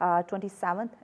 27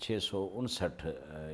659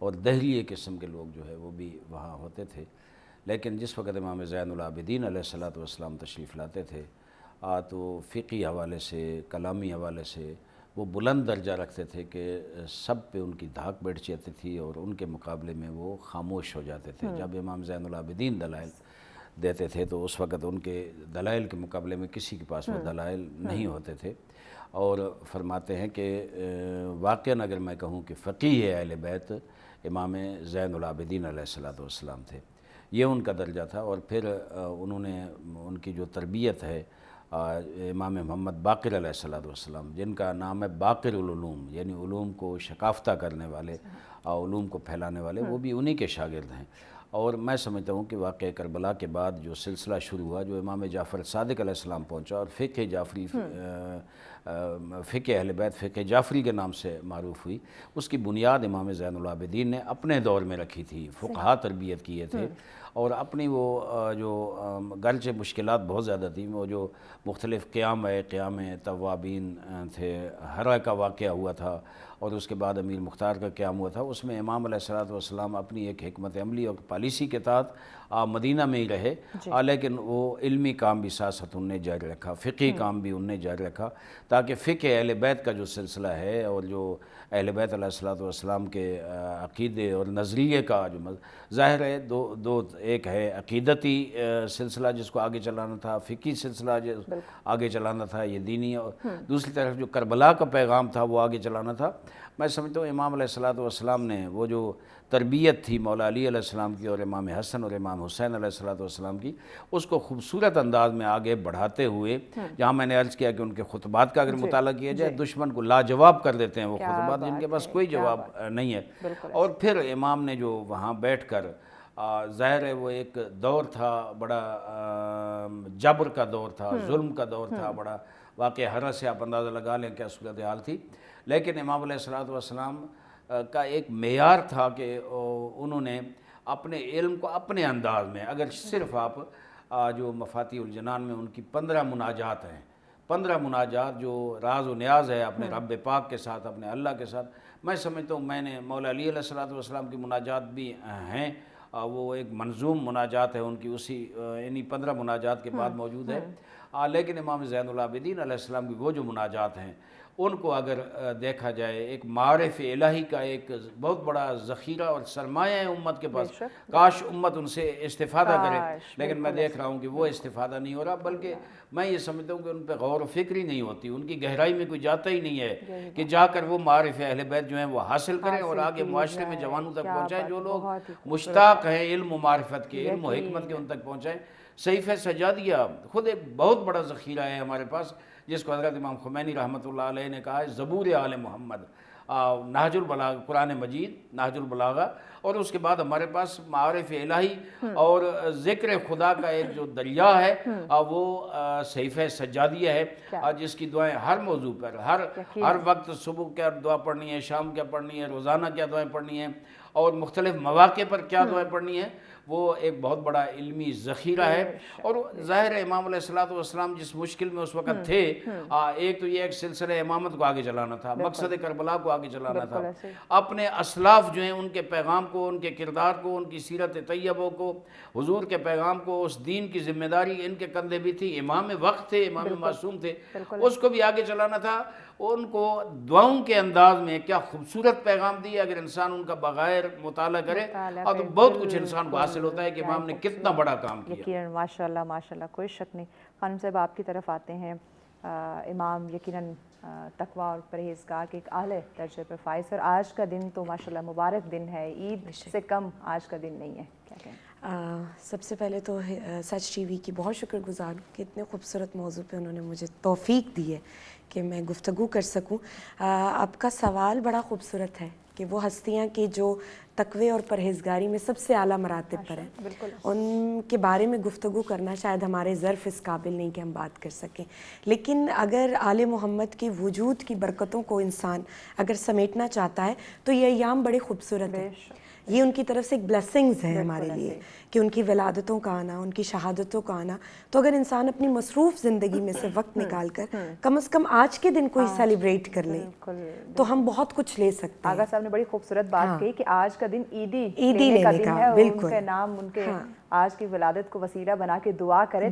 اور دہلیے قسم کے لوگ جو ہے وہ بھی وہاں ہوتے تھے۔ لیکن جس وقت امام زین العابدین علیہ الصلوۃ والسلام تشریف لاتے تھے تو فقہی حوالے سے، کلامی حوالے سے وہ بلند درجہ رکھتے تھے کہ سب پہ ان کی دھاک بیٹھ جاتی تھی اور ان کے مقابلے میں وہ خاموش ہو جاتے تھے۔ جب امام زین العابدین دلائل دیتے تھے تو اس وقت ان کے دلائل کے مقابلے میں کسی کے پاس وہ دلائل نہیں ہوتے تھے، اور فرماتے ہیں کہ واقعاً اگر میں کہوں کہ فقیہ اہل بیت امام زین العابدین علیہ الصلوۃ والسلام تھے، یہ ان کا درجہ تھا۔ اور پھر انہوں نے ان کی جو تربیت ہے امام محمد باقر علیہ الصلوۃ والسلام، جن کا نام ہے باقر العلوم، یعنی علوم کو شکافتہ کرنے والے، علوم کو پھیلانے والے، وہ بھی انہی کے شاگرد ہیں۔ اور میں سمجھتا ہوں کہ واقعہ کربلا کے بعد جو سلسلہ شروع ہوا، جو امام جعفر صادق علیہ السلام پہنچا اور فقہ جعفری، فقہ اہل بیت فقہ جعفری کے نام سے معروف ہوئی، اس کی بنیاد امام زین العابدین نے اپنے دور میں رکھی تھی۔ فقہا تربیت کیے تھے، اور اپنی وہ جو گرچہ مشکلات بہت زیادہ تھیں، وہ جو مختلف قیام توابین تھے، ہرا کا واقعہ ہوا تھا اور اس کے بعد امیر مختار کا قیام ہوا تھا، اس میں امام علیہ الصلوۃ والسلام اپنی ایک حکمت عملی اور پالیسی کے تحت مدینہ میں ہی رہے، لیکن وہ علمی کام بھی ساتھ ساتھ انہوں نے جاری رکھا، فقہی کام بھی انہوں نے جاری رکھا، تاکہ فقہ اہل بیت کا جو سلسلہ ہے اور جو اہل بیت علیہ الصلوۃ والسلام کے عقیدے اور نظریے کا جو ظاہر ہے، دو ایک ہے عقیدتی سلسلہ جس کو آگے چلانا تھا، فقہی سلسلہ جو آگے چلانا تھا یہ دینی، اور دوسری طرف جو کربلا کا پیغام تھا وہ آگے چلانا تھا۔ میں سمجھتا ہوں امام علیہ الصلوۃ والسلام نے وہ جو تربیت تھی مولا علی علیہ السلام کی اور امام حسن اور امام حسین علیہ الصلوۃ والسلام کی، اس کو خوبصورت انداز میں آگے بڑھاتے ہوئے، جہاں میں نے عرض کیا کہ ان کے خطبات کا اگر مطالعہ کیا جائے دشمن کو لاجواب کر دیتے ہیں وہ خطبات، جن کے پاس کوئی جواب نہیں ہے۔ اور پھر امام نے جو وہاں بیٹھ کر، ظاہر ہے وہ ایک دور تھا بڑا جبر کا دور تھا، ظلم کا دور تھا بڑا، واقعہ ہرا سے آپ اندازہ لگا لیں کیا صورتحال تھی، لیکن امام علیہ الصلوۃ والسلام کا ایک معیار تھا کہ انہوں نے اپنے علم کو اپنے انداز میں، اگر صرف آپ جو مفاتیح الجنان میں ان کی 15 مناجات ہیں، 15 مناجات جو راز و نیاز ہے اپنے رب پاک کے ساتھ، اپنے اللہ کے ساتھ، میں سمجھتا ہوں میں نے مولا علی علیہ الصلوۃ والسلام کی مناجات بھی ہیں، وہ ایک منظوم مناجات ہے ان کی، اسی انہی 15 مناجات کے بعد موجود ہے، لیکن امام زین العابدین علیہ السلام کی وہ جو مناجات ہیں ان کو اگر دیکھا جائے، ایک معارف الہی کا ایک بہت بڑا ذخیرہ اور سرمایہ ہے امت کے پاس، کاش امت ان سے استفادہ کرے، لیکن میں دیکھ رہا ہوں کہ وہ استفادہ نہیں ہو رہا، بلکہ میں یہ سمجھتا ہوں کہ ان پہ غور و فکر ہی نہیں ہوتی، ان کی گہرائی میں کوئی جاتا ہی نہیں ہے کہ جا کر وہ معارف اہل بیت جو ہیں وہ حاصل کریں اور آگے معاشرے میں جوانوں تک پہنچائیں، جو لوگ مشتاق ہیں علم و معرفت کے، علم و حکمت کے، ان تک پہنچائیں۔ صحیفہ سجادیہ خود ایک بہت بڑا ذخیرہ ہے ہمارے پاس، جس کو حضرت امام خمینی رحمۃ اللہ علیہ نے کہا ہے زبور آل محمد، نہج البلاغہ، قرآن مجید، نہج البلاغہ، اور اس کے بعد ہمارے پاس معارف الہی اور ذکر خدا کا ایک جو دریا ہے وہ صحیفہ سجادیہ ہے، جس کی دعائیں ہر موضوع پر، ہر وقت، صبح کیا دعا پڑھنی ہے، شام کیا پڑھنی ہے، روزانہ کیا دعائیں پڑھنی ہیں، اور مختلف مواقع پر کیا دعائیں پڑھنی ہیں، وہ ایک بہت بڑا علمی ذخیرہ ہے۔ اور ظاہر ہے امام علیہ الصلوۃ والسلام جس مشکل میں اس وقت تھے، ایک تو یہ ایک سلسلہ امامت کو آگے چلانا تھا، مقصد کربلا کو آگے چلانا تھا، اپنے اسلاف جو ہیں ان کے پیغام کو، ان کے کردار کو، ان کی سیرت طیبوں کو، حضور کے پیغام کو، اس دین کی ذمہ داری ان کے کندھے بھی تھی، امام وقت تھے، امام معصوم تھے، اس کو بھی آگے چلانا تھا۔ ان کو دعاؤں کے انداز میں کیا خوبصورت پیغام دیا، اگر انسان ان کا بغیر مطالعہ کرے تو بہت کچھ انسان کو حاصل ہوتا ہے کہ امام نے کتنا بڑا کام کیا۔ یقیناً ماشاءاللہ ماشاءاللہ، کوئی شک نہیں۔ خانم صاحب آپ کی طرف آتے ہیں، امام یقیناً تقوی اور پرہیزگار کے ایک اعلیٰ درجے پر فائز، اور آج کا دن تو ماشاءاللہ مبارک دن ہے، عید سے کم آج کا دن نہیں ہے، کیا کہیں؟ سب سے پہلے تو سچ ٹی وی کی بہت شکر گزار ہوں کہ اتنے خوبصورت موضوع پہ انہوں نے مجھے توفیق دی ہے کہ میں گفتگو کر سکوں۔ آپ کا سوال بڑا خوبصورت ہے کہ وہ ہستیاں کہ جو تقوی اور پرہیزگاری میں سب سے اعلیٰ مراتب پر ہیں، ان کے بارے میں گفتگو کرنا شاید ہمارے ظرف اس قابل نہیں کہ ہم بات کر سکیں، لیکن اگر آل محمد کی وجود کی برکتوں کو انسان اگر سمیٹنا چاہتا ہے تو یہ ایام بڑے خوبصورت ہیں، یہ ان کی طرف سے ایک بلیسنگز ہے ہمارے لیے کہ ان کی ولادتوں کا آنا، ان کی شہادتوں کا آنا. تو اگر انسان اپنی مصروف زندگی میں سے وقت نکال کر کم از کم آج کے دن کو ہی سیلیبریٹ کر لے تو ہم بہت کچھ لے سکتے ہیں. آغا صاحب نے بڑی خوبصورت بات کہی کہ آج کا دن عیدی لینے کا دن ہے، بالکل، ان کے نام، ان کے آج کی ولادت کو وسیلہ بنا کے دعا کریں،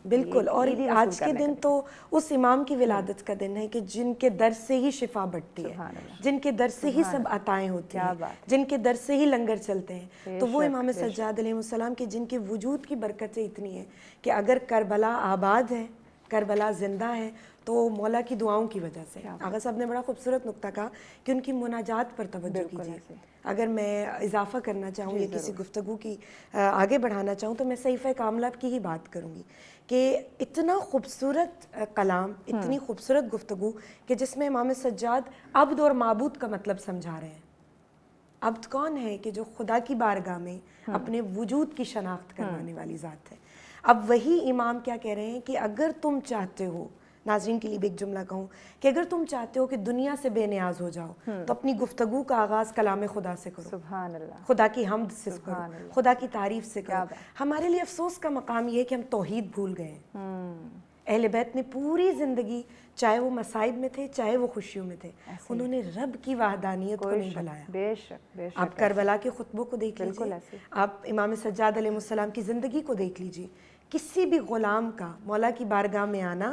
بالکل. اور آج کے دن تو اس امام کی ولادت کا دن ہے کہ جن کے در سے ہی شفا بٹتی ہے، جن کے در سے ہی سب عطائیں ہوتی ہیں، جن کے در سے ہی لنگر چلتے ہیں. تو وہ امام سجاد علیہ السلام کے جن کے وجود کی برکتیں اتنی ہیں کہ اگر کربلا آباد ہے، کربلا زندہ ہے، تو مولا کی دعاؤں کی وجہ سے. آغا صاحب نے بڑا خوبصورت نقطہ کہا کہ ان کی مناجات پر توجہ کیجیے. اگر میں اضافہ کرنا چاہوں یا کسی گفتگو کی آگے بڑھانا چاہوں تو میں صحیفہ کاملہ کی ہی بات کروں گی کہ اتنا خوبصورت کلام، اتنی خوبصورت گفتگو کہ جس میں امام سجاد عبد اور معبود کا مطلب سمجھا رہے ہیں. عبد کون ہے؟ کہ جو خدا کی بارگاہ میں اپنے وجود کی شناخت کروانے والی ذات ہے. اب وہی امام کیا کہہ رہے ہیں کہ اگر تم چاہتے ہو، ناظرین کے لیے بھی ایک جملہ کہوں کہ اگر تم چاہتے ہو کہ دنیا سے بے نیاز ہو جاؤ تو اپنی گفتگو کا آغاز کلام خدا سے کرو، سبحان اللہ، خدا کی حمد سے کرو، خدا کی تعریف سے کرو. ہمارے لیے افسوس کا مقام یہ ہے کہ ہم توحید بھول گئے ہیں. اہل بیت نے پوری زندگی، چاہے وہ مصائب میں تھے چاہے وہ خوشیوں میں تھے، انہوں نے رب کی وحدانیت کو نہیں بھلایا. بے شک بے شک. آپ کربلا کے خطبوں کو دیکھ لیجیے، آپ امام سجاد علیہ السلام کی زندگی کو دیکھ لیجیے. کسی بھی غلام کا مولا کی بارگاہ میں آنا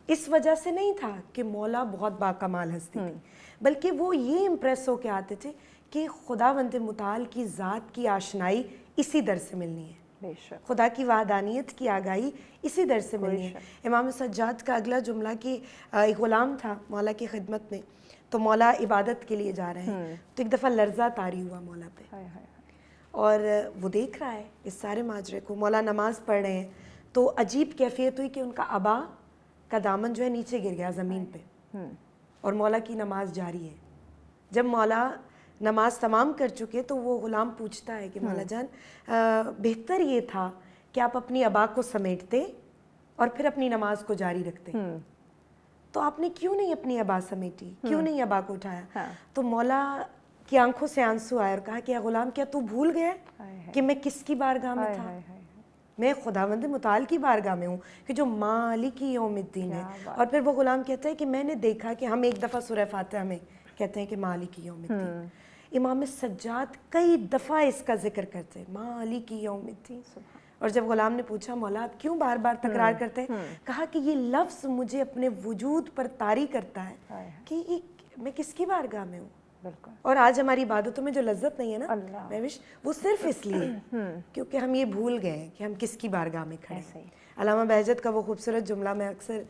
اس وجہ سے نہیں تھا کہ مولا بہت باکمال ہستی تھی، بلکہ وہ یہ امپریس ہو کے آتے تھے کہ خداوند متعال کی ذات کی آشنائی اسی در سے ملنی ہے، خدا کی وحدانیت کی آگاہی اسی در سے ملنی ہے. امام سجاد کا اگلا جملہ کہ ایک غلام تھا مولا کی خدمت میں، تو مولا عبادت کے لیے جا رہے ہیں تو ایک دفعہ لرزہ طاری ہوا مولا پہ، اور وہ دیکھ رہا ہے اس سارے ماجرے کو. مولا نماز پڑھ رہے ہیں تو عجیب کیفیت ہوئی کہ ان کا عبا کا دامن جو ہے نیچے گر گیا زمین پہ، اور مولا کی نماز جاری ہے. جب مولا نماز تمام کر چکے تو وہ غلام پوچھتا ہے کہ مولا جان بہتر یہ تھا کہ آپ اپنی عبا کو سمیٹتے اور پھر اپنی نماز کو جاری رکھتے، تو آپ نے کیوں نہیں اپنی عبا سمیٹی، کیوں نہیں عبا کو اٹھایا؟ تو مولا کی آنکھوں سے آنسو آئے اور کہا کہ اے غلام، کیا تو بھول گیا کہ میں کس کی بارگاہ میں تھا؟ میں خداوند متعال کی بارگاہ میں ہوں کہ جو مالک یوم الدین ہے. اور پھر وہ غلام کہتا ہے کہ میں نے دیکھا کہ ہم ایک دفعہ سورہ فاتحہ میں کہتے ہیں کہ مالک یوم الدین، امام سجاد کئی دفعہ اس کا ذکر کرتے ہیں مالک یوم الدین. اور جب غلام نے پوچھا مولا آپ کیوں بار بار تکرار کرتے ہیں؟ کہا کہ یہ لفظ مجھے اپنے وجود پر طاری کرتا ہے کہ میں کس کی بارگاہ میں ہوں. اور آج ہماری عبادتوں میں جو لذت نہیں ہے نا مہوش، وہ صرف اس لیے کیونکہ ہم یہ بھول گئے ہیں کہ ہم کس کی بارگاہ میں کھڑے ہیں. علامہ بہجت کا وہ خوبصورت جملہ میں اکثر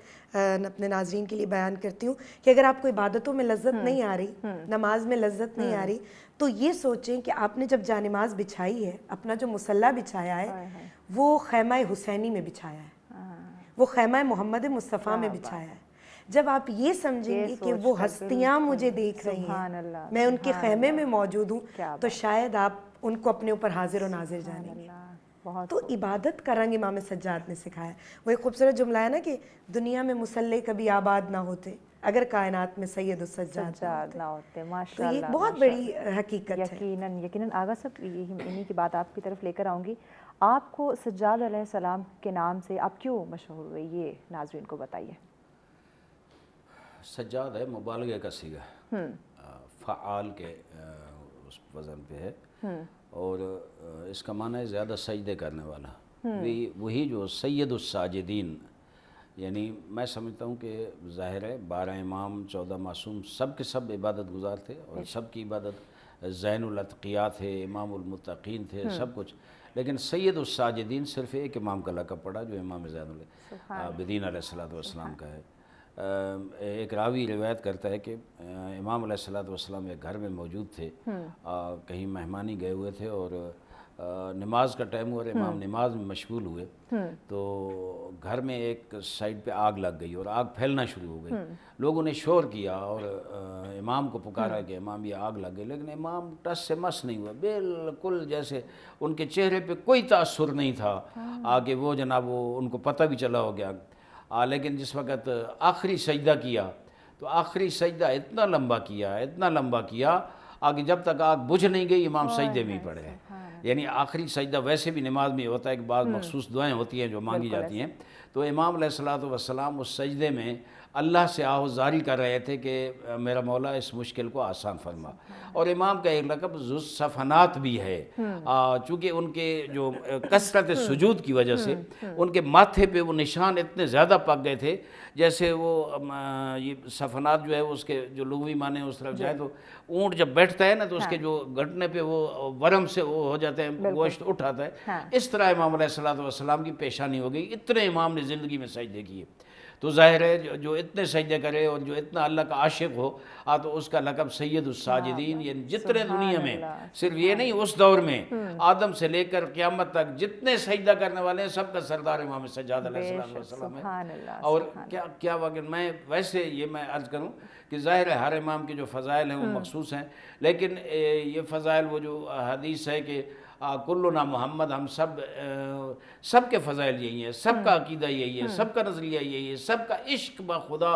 اپنے ناظرین کے لیے بیان کرتی ہوں کہ اگر آپ کو عبادتوں میں لذت نہیں آ رہی، نماز میں لذت نہیں آ رہی، تو یہ سوچیں کہ آپ نے جب جانماز بچھائی ہے، اپنا جو مصلی بچھایا ہے وہ خیمہ حسینی میں بچھایا ہے، وہ خیمہ محمد مصطفیٰ میں بچھایا ہے. جب آپ یہ سمجھیں گے کہ وہ ہستیاں مجھے دیکھ رہی ہیں، میں ان کے خیمے میں موجود ہوں، تو شاید آپ ان کو اپنے اوپر حاضر و ناظر جانیں گے. تو عبادت کا رنگ امام سجاد نے سکھایا. وہ ایک خوبصورت جملہ ہے نا کہ دنیا میں مصلی کبھی آباد نہ ہوتے اگر کائنات میں سید السجاد نہ ہوتے. تو یہ بہت بڑی حقیقت ہے. یقیناً آغا صاحب انہی کی بات آپ کی طرف لے کر آؤں گی. آپ کو سجاد علیہ السلام کے نام سے آپ کیوں مشہور ہوئے، یہ ناظرین کو بتائیے. سجاد ہے مبالغے کا صیغہ، فعال کے اس وزن پہ ہے، اور اس کا معنی ہے زیادہ سجدے کرنے والا. وہی جو سید الساجدین، یعنی میں سمجھتا ہوں کہ ظاہر ہے 12 امام 14 معصوم سب کے سب عبادت گزار تھے، اور سب کی عبادت زین الاتقیاء تھے، امام المتقین تھے، سب کچھ. لیکن سید الساجدین صرف ایک امام کا لقب پڑا جو امام زین العابدین علیہ السلام کا ہے. ایک راوی روایت کرتا ہے کہ امام علیہ السلام ایک گھر میں موجود تھے، کہیں مہمانی گئے ہوئے تھے، اور نماز کا ٹائم ہوا اور امام نماز میں مشغول ہوئے، تو گھر میں ایک سائڈ پہ آگ لگ گئی اور آگ پھیلنا شروع ہو گئی. لوگوں نے شور کیا اور امام کو پکارا کہ امام یہ آگ لگ گئی، لیکن امام ٹس سے مس نہیں ہوا، بالکل جیسے ان کے چہرے پہ کوئی تاثر نہیں تھا. آگے وہ جناب وہ ان کو پتہ بھی چلا ہو گیا. لیکن جس وقت آخری سجدہ کیا تو آخری سجدہ اتنا لمبا کیا آگے جب تک آگ بجھ نہیں گئی امام سجدے میں ہی پڑے ہیں. یعنی آخری سجدہ ویسے بھی نماز میں ہوتا ہے کہ بعض مخصوص دعائیں ہوتی ہیں جو مانگی جاتی ہیں. تو امام علیہ الصلوۃ والسلام اس سجدے میں اللہ سے آہوزاری کر رہے تھے کہ میرا مولا اس مشکل کو آسان فرما. اور امام کا ایک لقب ذو الصفنات بھی ہے، چونکہ ان کے جو کثرت سجود کی وجہ سے ان کے ماتھے پہ وہ نشان اتنے زیادہ پک گئے تھے، جیسے وہ یہ صفنات جو ہے اس کے جو لغوی معنی اس طرف جائے تو اونٹ جب بیٹھتا ہے نا تو اس کے جو گھٹنے پہ وہ ورم سے وہ ہو جاتے ہیں، گوشت اٹھاتا ہے، اس طرح امام علیہ الصلوۃ والسلام کی پیشانی ہو گئی. اتنے امام نے زندگی میں سجدے کیے. تو ظاہر ہے جو اتنے سجدے کرے اور جو اتنا اللہ کا عاشق ہو تو اس کا لقب سید الساجدین. یعنی جتنے دنیا میں، صرف یہ نہیں اس دور میں آدم سے لے کر قیامت تک جتنے سجدہ کرنے والے ہیں سب کا سردار امام سجاد علیہ السلام ہے. اور کیا واقعہ میں ویسے یہ میں عرض کروں کہ ظاہر ہے ہر امام کے جو فضائل ہیں وہ مخصوص ہیں، لیکن یہ فضائل وہ جو حدیث ہے کہ کلنا محمد، ہم سب کے فضائل یہی ہیں، سب کا عقیدہ یہی ہے، سب کا نظریہ یہی ہے، سب کا عشق بخدا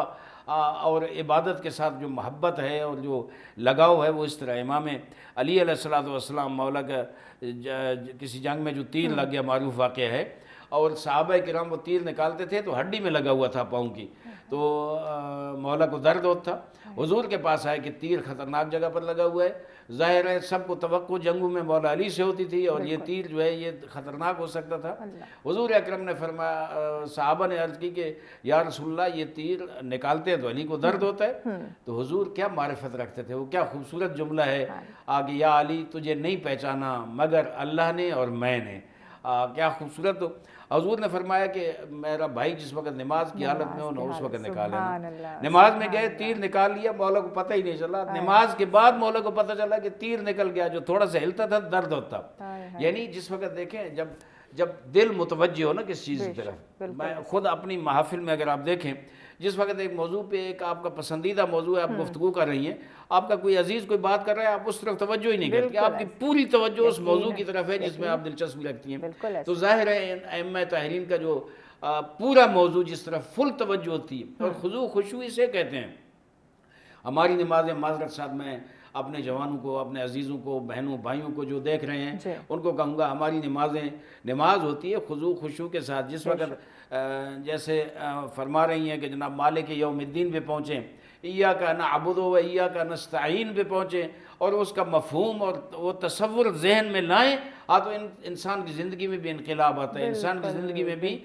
اور عبادت کے ساتھ جو محبت ہے اور جو لگاؤ ہے وہ اس طرح. امام علی علیہ الصلوۃ والسلام مولا کا کسی جنگ میں جو تیر لگ گیا معروف واقعہ ہے، اور صحابہ کرام وہ تیر نکالتے تھے تو ہڈی میں لگا ہوا تھا پاؤں کی، تو مولا کو درد ہوتا تھا. حضور کے پاس آئے کہ تیر خطرناک جگہ پر لگا ہوا ہے. ظاہر ہے سب کو توقع جنگوں میں مولا علی سے ہوتی تھی اور یہ تیر جو ہے یہ خطرناک ہو سکتا تھا. حضور اکرم نے فرمایا، صحابہ نے عرض کی کہ یا رسول اللہ یہ تیر نکالتے ہیں تو علی کو درد ہوتا ہے. تو حضور کیا معرفت رکھتے تھے، وہ کیا خوبصورت جملہ ہے آگے، یا علی تجھے نہیں پہچانا مگر اللہ نے اور میں نے. کیا خوبصورت. حضور نے فرمایا کہ میرا بھائی جس وقت نماز کی حالت میں ہو نہ اس وقت نکالے. نماز میں گئے تیر نکال لیا، مولا کو پتہ ہی نہیں چلا. نماز کے بعد مولا کو پتہ چلا کہ تیر نکل گیا، جو تھوڑا سا ہلتا تھا درد ہوتا. یعنی جس وقت دیکھیں جب دل متوجہ ہو نا کس چیز کی طرف. میں خود اپنی محافل میں اگر آپ دیکھیں جس وقت ایک موضوع پہ ایک آپ کا پسندیدہ موضوع ہے، آپ گفتگو کر رہی ہیں، آپ کا کوئی عزیز کوئی بات کر رہا ہے، آپ اس طرف توجہ ہی نہیں کرتی، آپ کی پوری توجہ اس موضوع کی طرف ہے جس میں آپ دلچسپی رکھتی ہیں. تو ظاہر ہے ائمہ طاہرین کا جو پورا موضوع جس طرف فل توجہ ہوتی ہے، اور خضوع خشوع اسے کہتے ہیں. ہماری نمازیں معذرت صاحب میں اپنے جوانوں کو، اپنے عزیزوں کو، بہنوں بھائیوں کو جو دیکھ رہے ہیں ان کو کہوں گا ہماری نماز ہوتی ہے خضوع خشوع کے ساتھ. جس وقت جیسے فرما رہی ہیں کہ جناب مالک یوم الدین پہ پہنچیں، ایاک نعبد و ایاک نستعین پہ پہنچیں اور اس کا مفہوم اور وہ تصور ذہن میں لائیں، تو انسان کی زندگی میں بھی انقلاب آتا ہے، انسان کی زندگی میں بھی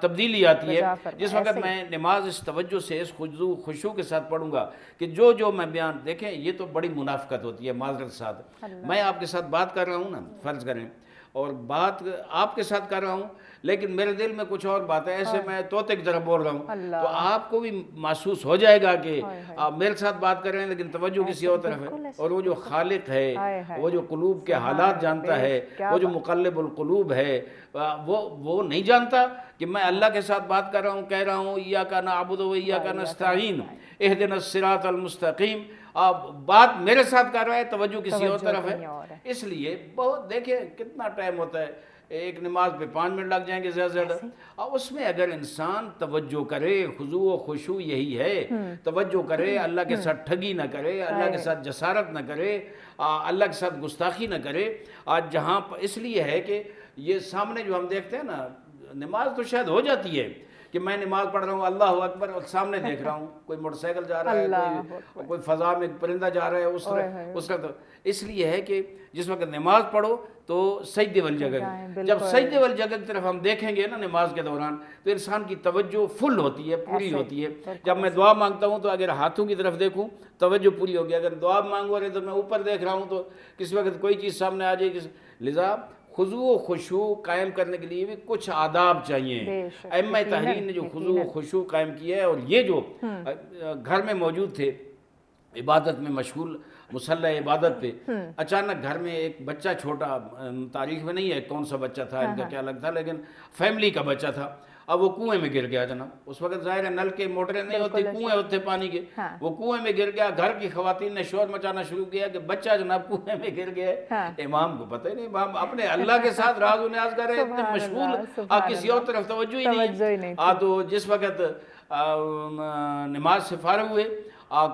تبدیلی آتی ہے. جس وقت میں نماز اس توجہ سے اس خضوع خشوع کے ساتھ پڑھوں گا کہ جو میں بیان، دیکھیں یہ تو بڑی منافقت ہوتی ہے معذرت ساتھ. میں آپ کے ساتھ بات کر رہا ہوں نا، فرض کریں، اور بات آپ کے ساتھ کر رہا ہوں لیکن میرے دل میں کچھ اور بات ہے، ایسے میں طوطے کی طرح بول رہا ہوں تو آپ کو بھی محسوس ہو جائے گا کہ آپ میرے ساتھ بات کر رہے ہیں لیکن توجہ کسی اور طرف ہے. اور وہ جو خالق ہے، وہ جو قلوب کے حالات جانتا ہے، وہ جو مقلب القلوب ہے، وہ نہیں جانتا کہ میں اللہ کے ساتھ بات کر رہا ہوں، کہہ رہا ہوں ایاک نعبد و ایاک نستعین اہدنا الصراط المستقیم. بات میرے ساتھ کر رہا ہے، توجہ کسی اور طرف ہے. اس لیے بہت دیکھیں کتنا ٹائم ہوتا ہے، ایک نماز پہ 5 منٹ لگ جائیں گے زیادہ زیادہ. اس میں اگر انسان توجہ کرے، خضوع و خشوع یہی ہے، توجہ کرے، اللہ کے ساتھ ٹھگی نہ کرے، اللہ کے ساتھ جسارت نہ کرے، اللہ کے ساتھ گستاخی نہ کرے. جہاں اس لیے ہے کہ یہ سامنے جو ہم دیکھتے ہیں نا، نماز تو شاید ہو جاتی ہے کہ میں نماز پڑھ رہا ہوں اللہ اکبر اور سامنے دیکھ رہا ہوں کوئی موٹر سائیکل جا رہا ہے، کوئی فضا میں پرندہ جا رہا ہے، اس طرح. اس لیے ہے کہ جس وقت نماز پڑھو تو سجدے والی جگہ، جب سجدے والی جگہ کی طرف ہم دیکھیں گے نا نماز کے دوران تو انسان کی توجہ فل ہوتی ہے، پوری ہوتی ہے. جب میں دعا مانگتا ہوں تو اگر ہاتھوں کی طرف دیکھوں توجہ پوری ہوگی، اگر دعا مانگو رہے تو میں اوپر دیکھ رہا ہوں تو کسی وقت کوئی چیز سامنے آ جائے. لذا خضوع و خشوع قائم کرنے کے لیے بھی کچھ آداب چاہیے. ائمہ طاہرین نے جو خضوع و خشوع قائم کیا ہے، اور یہ جو گھر میں موجود تھے عبادت میں مشغول، مصلی عبادت پہ اچانک گھر میں ایک بچہ چھوٹا، تاریخ میں نہیں ہے کون سا بچہ تھا، ان کا کیا لگتا ہے، لیکن فیملی کا بچہ تھا. اب وہ کنویں میں گر گیا جناب. اس وقت ظاہر ہے نل کے موٹریں نہیں ہوتی، کنویں ہوتے پانی کے. وہ کنویں میں گر گیا. گھر کی خواتین نے شور مچانا شروع کیا کہ بچہ جناب کنویں میں گر گیا. امام کو پتہ ہی نہیں، امام اپنے اللہ کے ساتھ راز و نیاز کر رہے ہیں، اتنے مشغول، کسی اور طرف توجہ ہی نہیں. تو جس وقت نماز سے فارغ ہوئے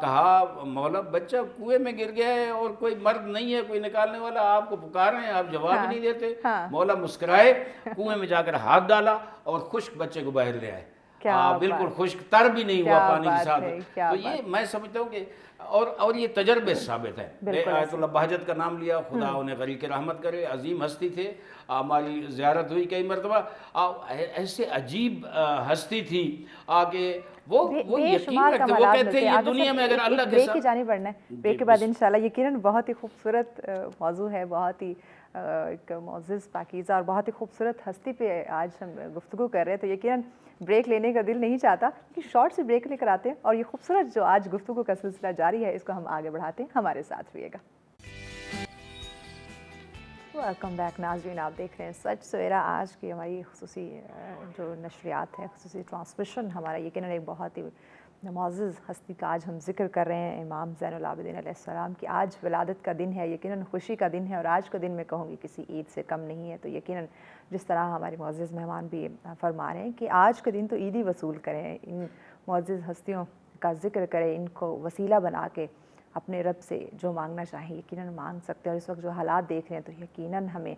کہا مولا بچہ کنویں میں گر گیا ہے اور کوئی مرد نہیں ہے کوئی نکالنے والا، آپ کو پکار رہے ہیں آپ جواب نہیں دیتے. مولا مسکرائے، کنویں میں جا کر ہاتھ ڈالا اور خشک بچے کو باہر لے آئے. بالکل خشک تر بھی نہیں ہوا پانی کے ساتھ. تو یہ میں سمجھتا ہوں کہ اور یہ تجربے ثابت ہے. آیت اللہ بہجت کا نام لیا، خدا انہیں غریق رحمت کرے، عظیم ہستی تھے. ہماری زیارت ہوئی کئی مرتبہ. ایسے عجیب ہستی تھی کہ وہ یقین رکھتے، وہ کہتے ہیں یہ دنیا میں اگر اللہ کے ساتھ. بریک کی جانب بڑھنا ہے، بریک کے بعد انشاءاللہ یقیناً بہت ہی خوبصورت موضوع ہے، بہت ہی ایک معزز پاکیزہ اور بہت ہی خوبصورت ہستی پہ آج ہم گفتگو کر رہے ہیں. تو یقیناً بریک لینے کا دل نہیں چاہتا کہ شارٹ سے بریک لے کر آتے ہیں اور یہ خوبصورت جو آج گفتگو کا سلسلہ جاری ہے اس کو ہم آگے بڑھاتے ہیں. ہمارے ساتھ رہیے گا. ویلکم بیک ناظرین، آپ دیکھ رہے ہیں سچ سویرا. آج کی ہماری خصوصی جو نشریات ہے، خصوصی ٹرانسمیشن ہمارا یقیناً ایک بہت ہی معزز ہستی کا آج ہم ذکر کر رہے ہیں، امام زین العابدین علیہ السلام کی. آج ولادت کا دن ہے، یقیناً خوشی کا دن ہے اور آج کا دن میں کہوں گی کسی عید سے کم نہیں ہے. تو یقیناً جس طرح ہمارے معزز مہمان بھی فرما رہے ہیں کہ آج کا دن تو عیدی وصول کریں، ان معزز ہستیوں کا ذکر کریں، ان کو وسیلہ بنا کے اپنے رب سے جو مانگنا چاہیں یقیناً مانگ سکتے ہیں. اور اس وقت جو حالات دیکھ رہے ہیں تو یقیناً ہمیں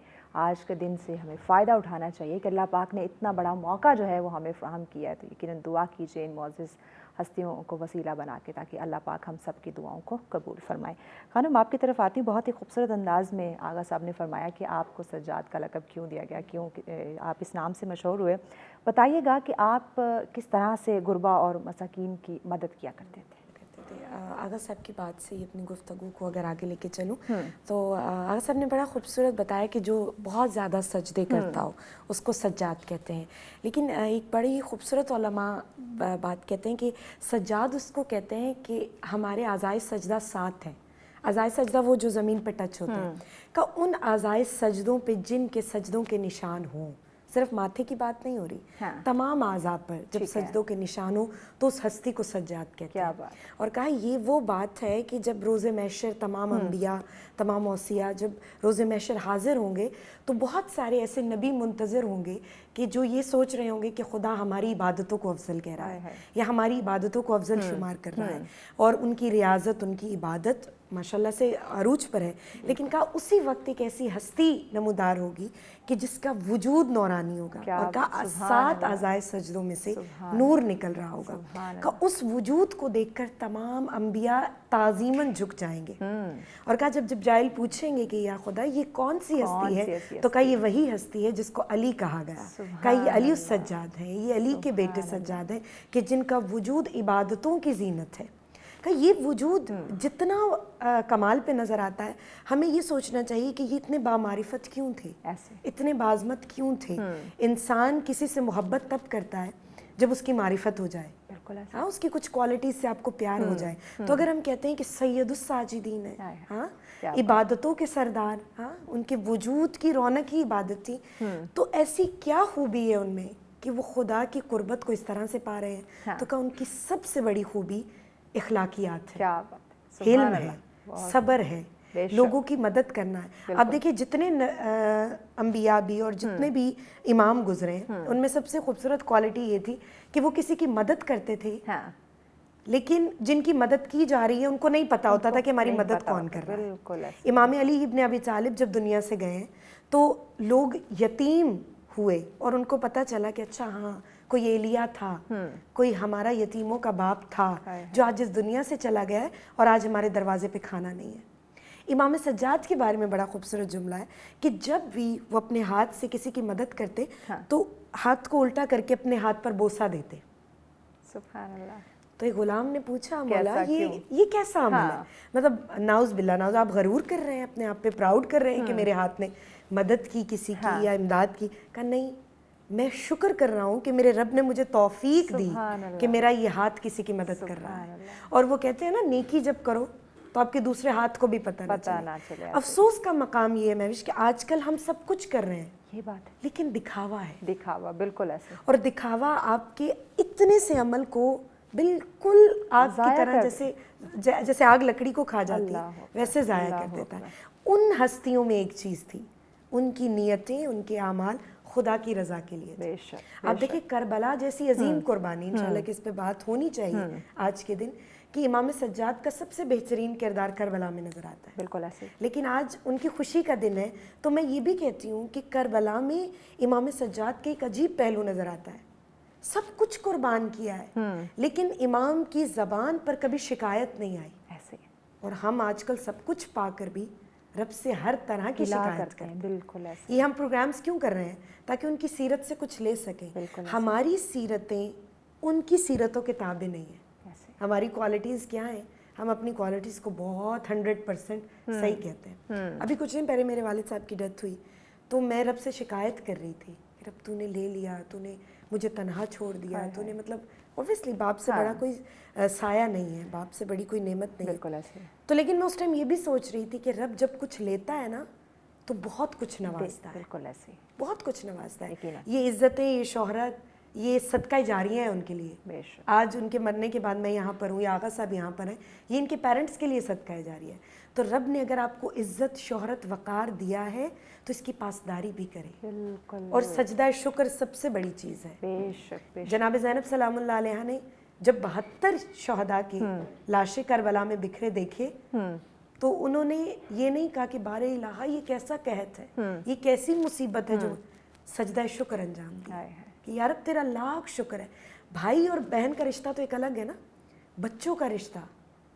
آج کے دن سے ہمیں فائدہ اٹھانا چاہیے کہ اللہ پاک نے اتنا بڑا موقع جو ہے وہ ہمیں فراہم کیا ہے. تو یقیناً دعا کیجیے ان معزز ہستیوں کو وسیلہ بنا کے تاکہ اللہ پاک ہم سب کی دعاؤں کو قبول فرمائے. خانم آپ کی طرف آتی ہوں. بہت ہی خوبصورت انداز میں آغا صاحب نے فرمایا کہ آپ کو سجاد کا لقب کیوں دیا گیا، کیوں آپ اس نام سے مشہور ہوئے. بتائیے گا کہ آپ کس طرح سے غربا اور مساکین کی مدد کیا کرتے تھے؟ آغا صاحب کی بات سے اپنی گفتگو کو اگر آگے لے کے چلوں تو آغا صاحب نے بڑا خوبصورت بتایا کہ جو بہت زیادہ سجدے کرتا ہو اس کو سجاد کہتے ہیں. لیکن ایک بڑی خوبصورت علماء بات کہتے ہیں کہ سجاد اس کو کہتے ہیں کہ ہمارے اعضائے سجدہ 7 ہیں. اعضائے سجدہ وہ جو زمین پہ ٹچ ہوتے ہیں کہ ان اعضائے سجدوں پہ جن کے سجدوں کے نشان ہوں. صرف ماتھے کی بات نہیں ہو رہی، تمام اعضاء پر جب سجدوں کے نشان ہوں تو اس ہستی کو سجاد کہتے ہیں. اور کہا یہ وہ بات ہے کہ جب روز محشر تمام انبیاء، تمام اوصیاء جب روز محشر حاضر ہوں گے تو بہت سارے ایسے نبی منتظر ہوں گے کہ جو یہ سوچ رہے ہوں گے کہ خدا ہماری عبادتوں کو افضل کہہ رہا ہے یا ہماری عبادتوں کو افضل شمار کر رہا ہے. اور ان کی ریاضت، ان کی عبادت ماشاءاللہ سے عروج پر ہے. لیکن کہا اسی وقت ایک ایسی ہستی نمودار ہوگی کہ جس کا وجود نورانی ہوگا اور کہا 7 اعضائے سجدوں میں سے نور نکل رہا ہوگا. کہا اس وجود کو دیکھ کر تمام انبیاء تعظیماً جھک جائیں گے. اور کہا جب جبرائیل پوچھیں گے کہ یا خدا یہ کون سی ہستی ہے تو کہا یہ وہی ہستی ہے جس کو علی کہا گیا. کہا یہ علی السجاد ہیں، یہ علی کے بیٹے سجاد ہیں کہ جن کا وجود عبادتوں کی زینت ہے. کہ یہ وجود جتنا کمال پہ نظر آتا ہے ہمیں یہ سوچنا چاہیے کہ یہ اتنے بامعرفت کیوں تھے، اتنے باعظمت کیوں تھے. انسان کسی سے محبت تب کرتا ہے جب اس کی معرفت ہو جائے، ہاں اس کی کچھ کوالٹیز سے آپ کو پیار ہو جائے. تو اگر ہم کہتے ہیں کہ سید الساجدین ہے، ہاں عبادتوں کے سردار، ہاں ان کے وجود کی رونق ہی عبادت تھی، تو ایسی کیا خوبی ہے ان میں کہ وہ خدا کی قربت کو اس طرح سے پا رہے ہیں. تو کہ ان کی سب سے بڑی خوبی اخلاقیات ہے، علم ہے، صبر ہے، لوگوں کی مدد کرنا ہے. اب دیکھیں جتنے انبیاء بھی اور جتنے بھی امام گزرے ہیں ان میں سب سے خوبصورت کوالٹی یہ تھی کہ وہ کسی کی مدد کرتے تھے، لیکن جن کی مدد کی جا رہی ہے ان کو نہیں پتا ہوتا تھا کہ ہماری مدد کون کر رہا ہے. امام علی ابن ابی طالب جب دنیا سے گئے تو لوگ یتیم ہوئے اور ان کو پتا چلا کہ اچھا ہاں کوئی ایلیا تھا، کوئی ہمارا یتیموں کا باپ تھا جو آج اس دنیا سے چلا گیا ہے اور آج ہمارے دروازے پہ کھانا نہیں ہے. امام سجاد کے بارے میں بڑا خوبصورت جملہ ہے کہ جب بھی وہ اپنے ہاتھ سے کسی کی مدد کرتے تو ہاتھ کو الٹا کر کے اپنے ہاتھ پر بوسہ دیتے. سبحان اللہ. تو ایک غلام نے پوچھا مولا یہ کیسا عمل ہے؟ مطلب ناؤز باللہ، ناؤز آپ غرور کر رہے ہیں، اپنے آپ پہ پراؤڈ کر رہے ہیں کہ میرے ہاتھ نے مدد کی کسی کی یا امداد کی. کہا نہیں، میں شکر کر رہا ہوں کہ میرے رب نے مجھے توفیق دی کہ میرا یہ ہاتھ کسی کی مدد کر رہا ہے. اور وہ کہتے ہیں نا نیکی جب کرو تو آپ کے دوسرے ہاتھ کو بھی پتہ نہ چلے. افسوس کا مقام یہ ہے مہوش کہ آج کل ہم سب کچھ کر رہے ہیں، یہ بات ہے، لیکن دکھاوا ہے. دکھاوا بالکل ایسے، اور دکھاوا آپ کے اتنے سے عمل کو بالکل آگ کی طرح جیسے آگ لکڑی کو کھا جاتی ہے ویسے ضائع کر دیتا ہے. ان ہستیوں میں ایک چیز تھی، ان کی نیتیں، ان کے اعمال خدا کی رضا کے لیے تھے۔ بے شک آپ دیکھیں کربلا جیسی عظیم قربانی، انشاءاللہ کہ اس پہ بات ہونی چاہیے آج کے دن، کہ امام سجاد کا سب سے بہترین کردار کربلا میں نظر آتا ہے۔ بالکل ایسے لیکن آج ان کی خوشی کا دن ہے، تو میں یہ بھی کہتی ہوں کہ کربلا میں امام سجاد کے ایک عجیب پہلو نظر آتا ہے۔ سب کچھ قربان کیا ہے، لیکن امام کی زبان پر کبھی شکایت نہیں آئی۔ ایسے اور ہم آج کل سب کچھ پا کر بھی رب سے ہر طرح کی شکایت کرتے ہیں۔ بالکل ایسے یہ ہم پروگرامز کیوں کر رہے ہیں؟ تاکہ ان کی سیرت سے کچھ لے سکیں۔ ہماری سیرتیں ان کی سیرتوں کے تابع نہیں ہیں۔ ہماری کوالٹیز کیا ہیں؟ ہم اپنی کوالٹیز کو بہت 100% صحیح کہتے ہیں۔ ابھی کچھ دن پہلے میرے والد صاحب کی ڈیتھ ہوئی، تو میں رب سے شکایت کر رہی تھی کہ رب تو نے لے لیا، تو نے مجھے تنہا چھوڑ دیا، تو نے مطلب اوبویسلی باپ سے بڑا کوئی سایہ نہیں ہے، باپ سے بڑی کوئی نعمت نہیں ہے۔ بالکل ایسے تو لیکن میں اس ٹائم یہ بھی سوچ رہی تھی کہ رب جب کچھ لیتا ہے نا تو بہت کچھ نوازتا ہے، بالکل ایسے بہت کچھ نوازتا ہے۔ یقیناً۔ یہ عزتیں، یہ شہرت، یہ صدقہ جاریہ ہیں ان کے لیے۔ بے شک آج ان کے مرنے کے بعد میں یہاں پر ہوں یا آغا صاحب یہاں پر ہیں، یہ ان کے پیرنٹس کے لیے صدقہ جاریہ ہے۔ تو رب نے اگر آپ کو عزت، شہرت، وقار دیا ہے تو اس کی پاسداری بھی کرے، بالکل اور سجدہ شکر سب سے بڑی چیز ہے۔ بے شک بے جناب زینب سلام اللہ علیہ نے جب 72 شہداء کی لاشیں کربلا میں بکھرے دیکھے تو انہوں نے یہ نہیں کہا کہ بار الہا یہ کیسا قحط ہے، یہ کیسی مصیبت ہے جو سجدہ شکر انجام دیا کہ یا رب تیرا لاکھ شکر ہے۔ بھائی اور بہن کا رشتہ تو ایک الگ ہے نا، بچوں کا رشتہ،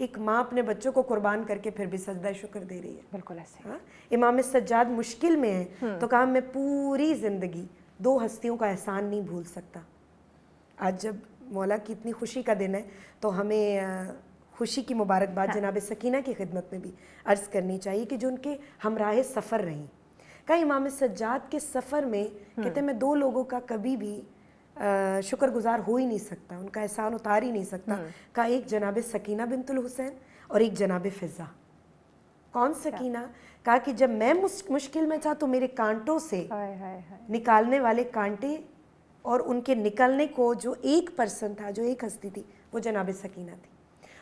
ایک ماں اپنے بچوں کو قربان کر کے پھر بھی سجدہ شکر دے رہی ہے۔ بالکل ایسے ہاں، امام سجاد مشکل میں ہیں تو کہا میں پوری زندگی 2 ہستیوں کا احسان نہیں بھول سکتا۔ آج جب مولا کی اتنی خوشی کا دن ہے تو ہمیں خوشی کی مبارکباد جناب سکینہ کی خدمت میں بھی عرض کرنی چاہیے کہ جو ان کے ہمراہ سفر رہیں۔ کہا امام سجاد کے سفر میں کہتے ہیں میں 2 لوگوں کا کبھی بھی شکر گزار ہو ہی نہیں سکتا، ان کا احسان اتار ہی نہیں سکتا۔ کہا ایک جناب سکینہ بنت الحسین اور ایک جناب فضہ۔ کون سکینہ؟ کہا کہ جب میں مشکل میں تھا تو میرے کانٹوں سے نکالنے والے کانٹے اور ان کے نکلنے کو جو ایک پرسن تھا، جو ایک ہستی تھی، وہ جناب سکینہ تھی۔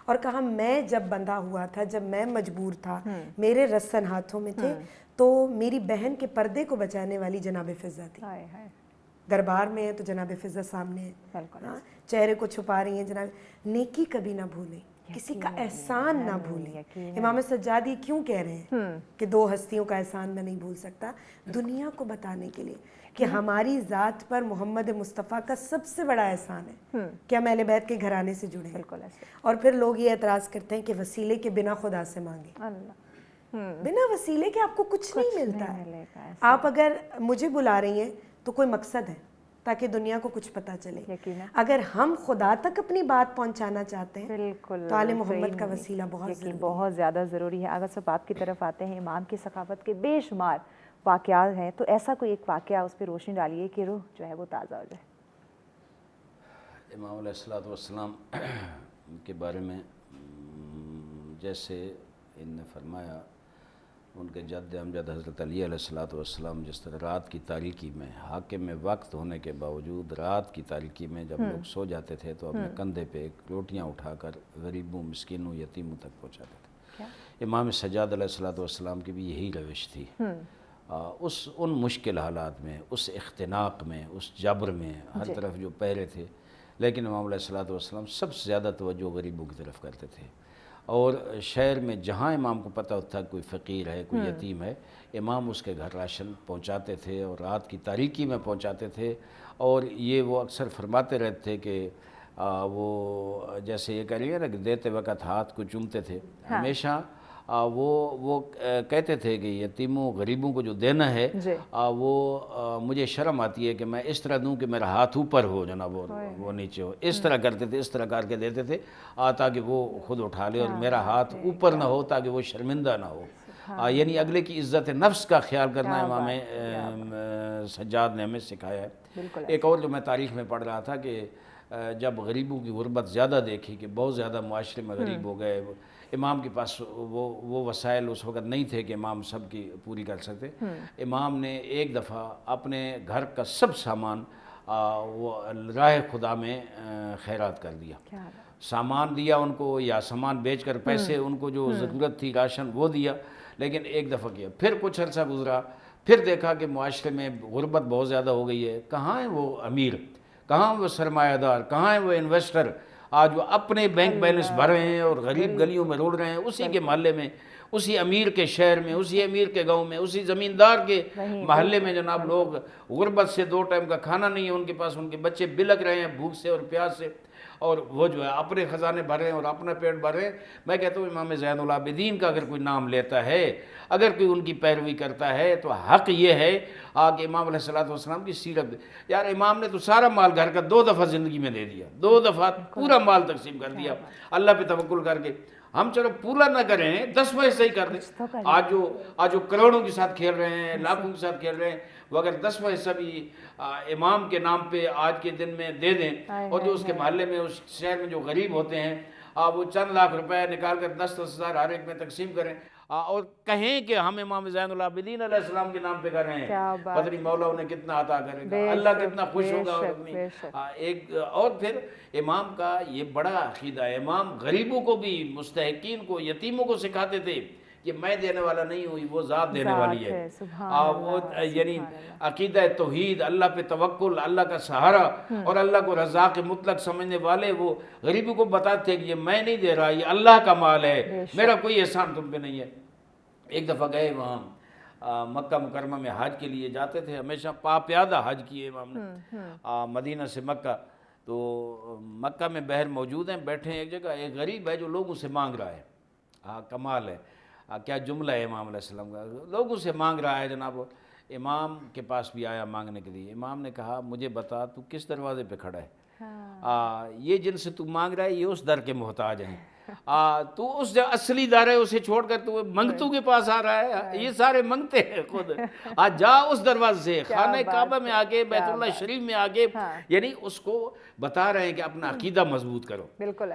اور کہا میں جب بندھا ہوا تھا، جب میں مجبور تھا، میرے رسن ہاتھوں میں تھے، تو میری بہن کے پردے کو بچانے والی جناب فضہ تھی۔ دربار میں ہے تو جناب فضہ سامنے ہے، چہرے کو چھپا رہی ہیں جناب۔ نیکی کبھی نہ بھولیں، کسی کا احسان نہ بھولیں۔ امام سجاد یہ کیوں کہہ رہے ہیں کہ 2 ہستیوں کا احسان میں نہیں بھول سکتا؟ دنیا کو بتانے کے لیے کہ ہماری ذات پر محمد مصطفیٰ کا سب سے بڑا احسان ہے کہ ہم اہل بیت کے گھرانے سے جڑے ہیں۔ اور پھر لوگ یہ اعتراض کرتے ہیں کہ وسیلے کے بنا خدا سے مانگیں۔ بنا وسیلے کے آپ کو کچھ نہیں ملتا ہے۔ آپ اگر مجھے بلا رہی ہیں تو کوئی مقصد ہے تاکہ دنیا کو کچھ پتہ چلے۔ اگر ہم خدا تک اپنی بات پہنچانا چاہتے ہیں تو آل محمد کا وسیلہ بہت زیادہ ضروری ہے۔ آغا صاحب آپ کی طرف آتے ہیں، امام کی ثقافت کے بے شمار واقعات ہیں، تو ایسا کوئی ایک واقعہ اس پہ روشنی ڈالیے کہ روح جو ہے وہ تازہ ہو جائے۔ امام علیہ الصلوۃ والسلام کے بارے میں جیسے ان نے فرمایا، ان کے جد امجد حضرت علی علیہ الصلوۃ والسلام جس طرح رات کی تاریکی میں، حاکم میں وقت ہونے کے باوجود رات کی تاریکی میں جب لوگ سو جاتے تھے تو اپنے کندھے پہ روٹیاں اٹھا کر غریبوں، مسکینوں، یتیموں تک پہنچاتے تھے۔ امام سجاد علیہ الصلوۃ والسلام کی بھی یہی روش تھی۔ ان مشکل حالات میں، اس اختناق میں، اس جبر میں، ہر طرف جو پہرے تھے، لیکن امام علیہ الصلوۃ والسلام سب سے زیادہ توجہ غریبوں کی طرف کرتے تھے۔ اور شہر میں جہاں امام کو پتہ ہوتا تھا کوئی فقیر ہے، کوئی یتیم ہے، امام اس کے گھر راشن پہنچاتے تھے اور رات کی تاریکی میں پہنچاتے تھے۔ اور یہ وہ اکثر فرماتے رہتے تھے کہ وہ جیسے یہ کہہ رہی ہے نا کہ دیتے وقت ہاتھ کو چومتے تھے، ہمیشہ وہ کہتے تھے کہ یتیموں، غریبوں کو جو دینا ہے وہ مجھے شرم آتی ہے کہ میں اس طرح دوں کہ میرا ہاتھ اوپر ہو جناب وہ نیچے ہو۔ اس طرح کرتے تھے، اس طرح کر کے دیتے تھے تاکہ وہ خود اٹھا لے، اور میرا ہاتھ اوپر نہ ہو تاکہ وہ شرمندہ نہ ہو۔ یعنی اگلے کی عزت نفس کا خیال کرنا امام سجاد نے ہمیں سکھایا ہے۔ ایک اور جو میں تاریخ میں پڑھ رہا تھا کہ جب غریبوں کی غربت زیادہ دیکھی کہ بہت زیادہ معاشرے میں غریب ہو گئے، امام کے پاس وہ وسائل اس وقت نہیں تھے کہ امام سب کی پوری کر سکتے۔ امام نے ایک دفعہ اپنے گھر کا سب سامان وہ راہ خدا میں خیرات کر دیا، سامان دیا ان کو، یا سامان بیچ کر پیسے ان کو جو ضرورت تھی راشن وہ دیا، لیکن ایک دفعہ کیا۔ پھر کچھ عرصہ گزرا پھر دیکھا کہ معاشرے میں غربت بہت زیادہ ہو گئی ہے، کہاں ہے وہ امیر، کہاں وہ سرمایہ دار، کہاں ہے وہ انویسٹر آج وہ اپنے بینک بیلنس بھر رہے ہیں اور غریب گلیوں میں روڑ رہے ہیں، اسی کے محلے میں، اسی امیر کے شہر میں، اسی امیر کے گاؤں میں، اسی زمیندار کے محلے میں جناب لوگ غربت سے 2 ٹائم کا کھانا نہیں ہے ان کے پاس، ان کے بچے بلک رہے ہیں بھوک سے اور پیاس سے، اور وہ جو ہے اپنے خزانے بھر رہے ہیں اور اپنا پیٹ بھر رہے ہیں۔ میں کہتا ہوں امام زین العابدین کا اگر کوئی نام لیتا ہے، اگر کوئی ان کی پیروی کرتا ہے تو حق یہ ہے کہ امام علیہ السلام کی سیرت، یار امام نے تو سارا مال گھر کا 2 دفعہ زندگی میں دے دیا، 2 دفعہ پورا مال تقسیم کر دیا اللہ پہ توکل کر کے۔ ہم چلو پورا نہ کریں، 10واں حصہ ہی کر دیں۔ آج جو کروڑوں کے ساتھ کھیل رہے ہیں، لاکھوں کے ساتھ کھیل رہے ہیں، وہ اگر 10واں حصہ بھی امام کے نام پہ آج کے دن میں دے دیں، اور جو اس کے محلے میں اس شہر میں جو غریب ہوتے ہیں وہ چند لاکھ روپے نکال کر 10-10 ہزار ہر ایک میں تقسیم کریں، اور کہیں کہ ہم امام زین العابدین علیہ السلام کے نام پہ کر رہے ہیں، پتہ نہیں مولا انہیں کتنا عطا کرے گا، اللہ کتنا خوش ہوگا۔ اور پھر امام کا یہ بڑا عقیدہ ہے، امام غریبوں کو بھی، مستحقین کو، یتیموں کو سکھاتے تھے کہ میں دینے والا نہیں ہوں، وہ ذات دینے والی ہے۔ وہ یعنی عقیدہ توحید، اللہ پہ توکل، اللہ کا سہارا اور اللہ کو رزاق مطلق سمجھنے والے، وہ غریبوں کو بتاتے تھے کہ یہ میں نہیں دے رہا، یہ اللہ کا مال ہے، میرا کوئی احسان تم پہ نہیں ہے۔ ایک دفعہ گئے وہاں مکہ مکرمہ میں حج کے لیے جاتے تھے، ہمیشہ پیادہ حج کیے امام نے مدینہ سے مکہ، تو مکہ میں بحر موجود ہیں، بیٹھے ہیں ایک جگہ، ایک غریب ہے جو لوگوں سے مانگ رہا ہے، کمال ہے، کیا جملہ ہے امام علیہ السلام کا، لوگوں سے مانگ رہا ہے جناب۔ امام کے پاس بھی آیا مانگنے کے لیے، امام نے کہا مجھے بتا تو کس دروازے پہ کھڑا ہے، یہ جن سے تو مانگ رہا ہے یہ اس در کے محتاج ہیں، تو اس جو اصلی در ہے اسے چھوڑ کر تو منگتوں کے پاس آ رہا ہے، یہ سارے منگتے ہیں خود، جا اس دروازے سے، خانہ کعبہ میں آگے، بیت اللہ شریف میں آگے، یعنی اس کو بتا رہے ہیں کہ اپنا عقیدہ مضبوط کرو۔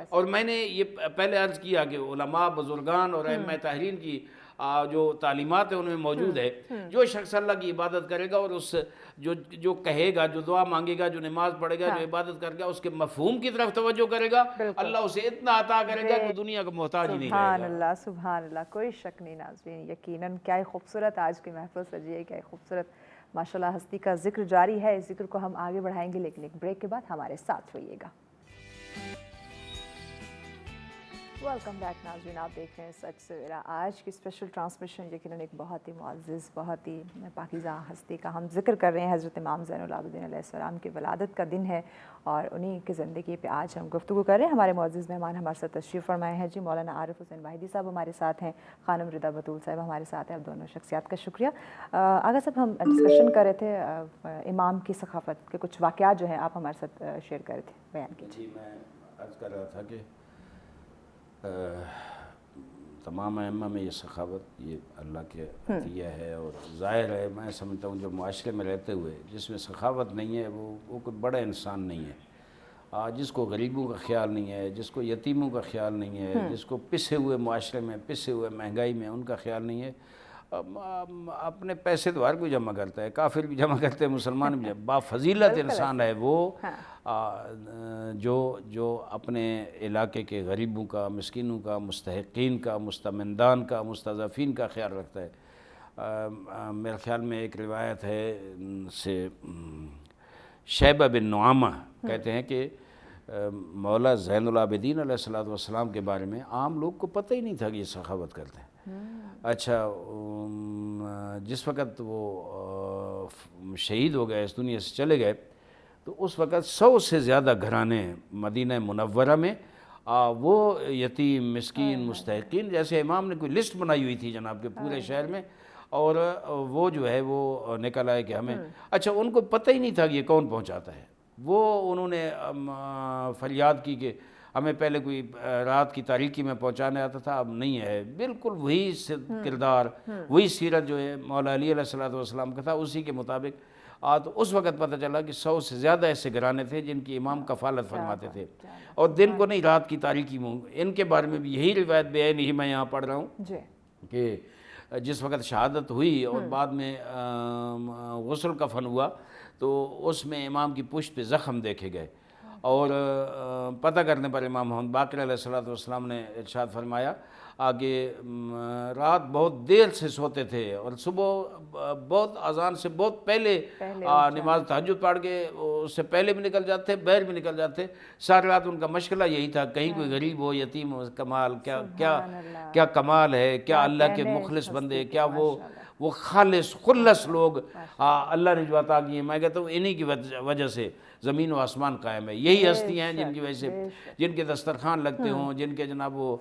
اور میں نے یہ پہلے عرض کیا کہ علماء بزرگان اور ائمہ تحرین کی جو تعلیمات ہیں ان میں موجود ہے، جو شخص اللہ کی عبادت کرے گا اور اس جو کہے گا، جو دعا مانگے گا، جو نماز پڑھے گا، جو عبادت کرے گا، اس کے مفہوم کی طرف توجہ کرے گا، اللہ اسے اتنا عطا کرے گا کہ دنیا کا محتاج ہی نہیں رہے گا۔ سبحان اللہ، سبحان اللہ، کوئی شک نہیں ناظرین، یقیناً کیا خوبصورت آج کی محفل سجی ہے، کیا خوبصورت ماشاءاللہ ہستی کا ذکر جاری ہے، اس ذکر کو ہم آگے بڑھائیں گے لیکن ایک بریک کے بعد ہمارے ساتھ رہیے گا۔ ویلکم بیک ناظرین، آپ دیکھ رہے ہیں سچ سویرا۔ آج کی اسپیشل ٹرانسمیشن یقیناً ایک بہت ہی معزز، بہت ہی پاکیزہ ہستی کا ہم ذکر کر رہے ہیں، حضرت امام زین العابدین علیہ السلام کی ولادت کا دن ہے اور انہی کی زندگی پہ آج ہم گفتگو کر رہے ہیں۔ ہمارے معزز مہمان ہمارے ساتھ تشریف فرمائے ہیں جی، مولانا عارف حسین واحدی صاحب ہمارے ساتھ ہیں، خانم رضا بطول صاحب ہمارے ساتھ ہیں، اب دونوں شخصیات کا شکریہ۔ آغا صاحب، ہم ڈسکشن کر رہے تھے امام کی ثقافت کے کچھ واقعات جو ہیں آپ ہمارے ساتھ شیئر کر رہے تھے، بیان کیجیے۔ جی، میں عرض کر رہا تھا کہ تمام ائمہ میں یہ سخاوت یہ اللہ کے عطیہ ہے، اور ظاہر ہے میں سمجھتا ہوں جو معاشرے میں رہتے ہوئے جس میں سخاوت نہیں ہے وہ کوئی بڑا انسان نہیں ہے، جس کو غریبوں کا خیال نہیں ہے، جس کو یتیموں کا خیال نہیں ہے، جس کو پسے ہوئے معاشرے میں، پسے ہوئے مہنگائی میں ان کا خیال نہیں ہے۔ اپنے پیسے تو ہر کوئی جمع کرتا ہے، کافر بھی جمع کرتے ہیں، مسلمان بھی، بافضیلت انسان ہے وہ جو اپنے علاقے کے غریبوں کا، مسکینوں کا، مستحقین کا، مستمندان کا، مستضعفین کا خیال رکھتا ہے۔ میرے خیال میں ایک روایت ہے سے شیبہ بن نعامہ کہتے ہیں کہ مولا زین العابدین علیہ السلام کے بارے میں عام لوگ کو پتہ ہی نہیں تھا کہ یہ سخاوت کرتے ہیں۔ اچھا، جس وقت وہ شہید ہو گئے، اس دنیا سے چلے گئے، تو اس وقت 100 سے زیادہ گھرانے مدینہ منورہ میں وہ یتیم، مسکین، مستحقین، جیسے امام نے کوئی لسٹ بنائی ہوئی تھی جناب کے پورے شہر میں، اور وہ جو ہے وہ نکل آئے کہ ہمیں، اچھا ان کو پتہ ہی نہیں تھا کہ یہ کون پہنچاتا ہے، وہ انہوں نے فریاد کی کہ ہمیں پہلے کوئی رات کی تاریکی میں پہنچانے آتا تھا، اب نہیں ہے، بالکل وہی کردار، وہی سیرت جو ہے مولا علی علیہ السلام کا تھا، اسی کے مطابق تو اس وقت پتہ چلا کہ 100 سے زیادہ ایسے گھرانے تھے جن کی امام کفالت فرماتے تھے، اور دن کو نہیں رات کی تاریکی میں۔ ان کے بارے میں بھی یہی روایت بیان ہی میں یہاں پڑھ رہا ہوں کہ جس وقت شہادت ہوئی اور بعد میں غسل کفن ہوا تو اس میں امام کی پشت پہ زخم دیکھے گئے، اور پتہ کرنے پر امام محمد باقر علیہ السلام نے ارشاد فرمایا آگے رات بہت دیر سے سوتے تھے اور صبح بہت اذان سے بہت پہلے نماز تہجد پڑھ کے اس سے پہلے بھی نکل جاتے، بہر بھی نکل جاتے. ساری رات ان کا مشغلہ یہی تھا کہیں کوئی غریب ہو، یتیم ہو. کمال کیا کمال ہے، کیا اللہ کے مخلص بندے، کیا وہ خالص خلص لوگ اللہ نے جو عطا کیے. میں کہتا ہوں انہی کی وجہ سے زمین و آسمان قائم ہے. یہی ہستی ہیں جن کی وجہ سے، جن کے دسترخوان لگتے ہوں، جن کے جناب وہ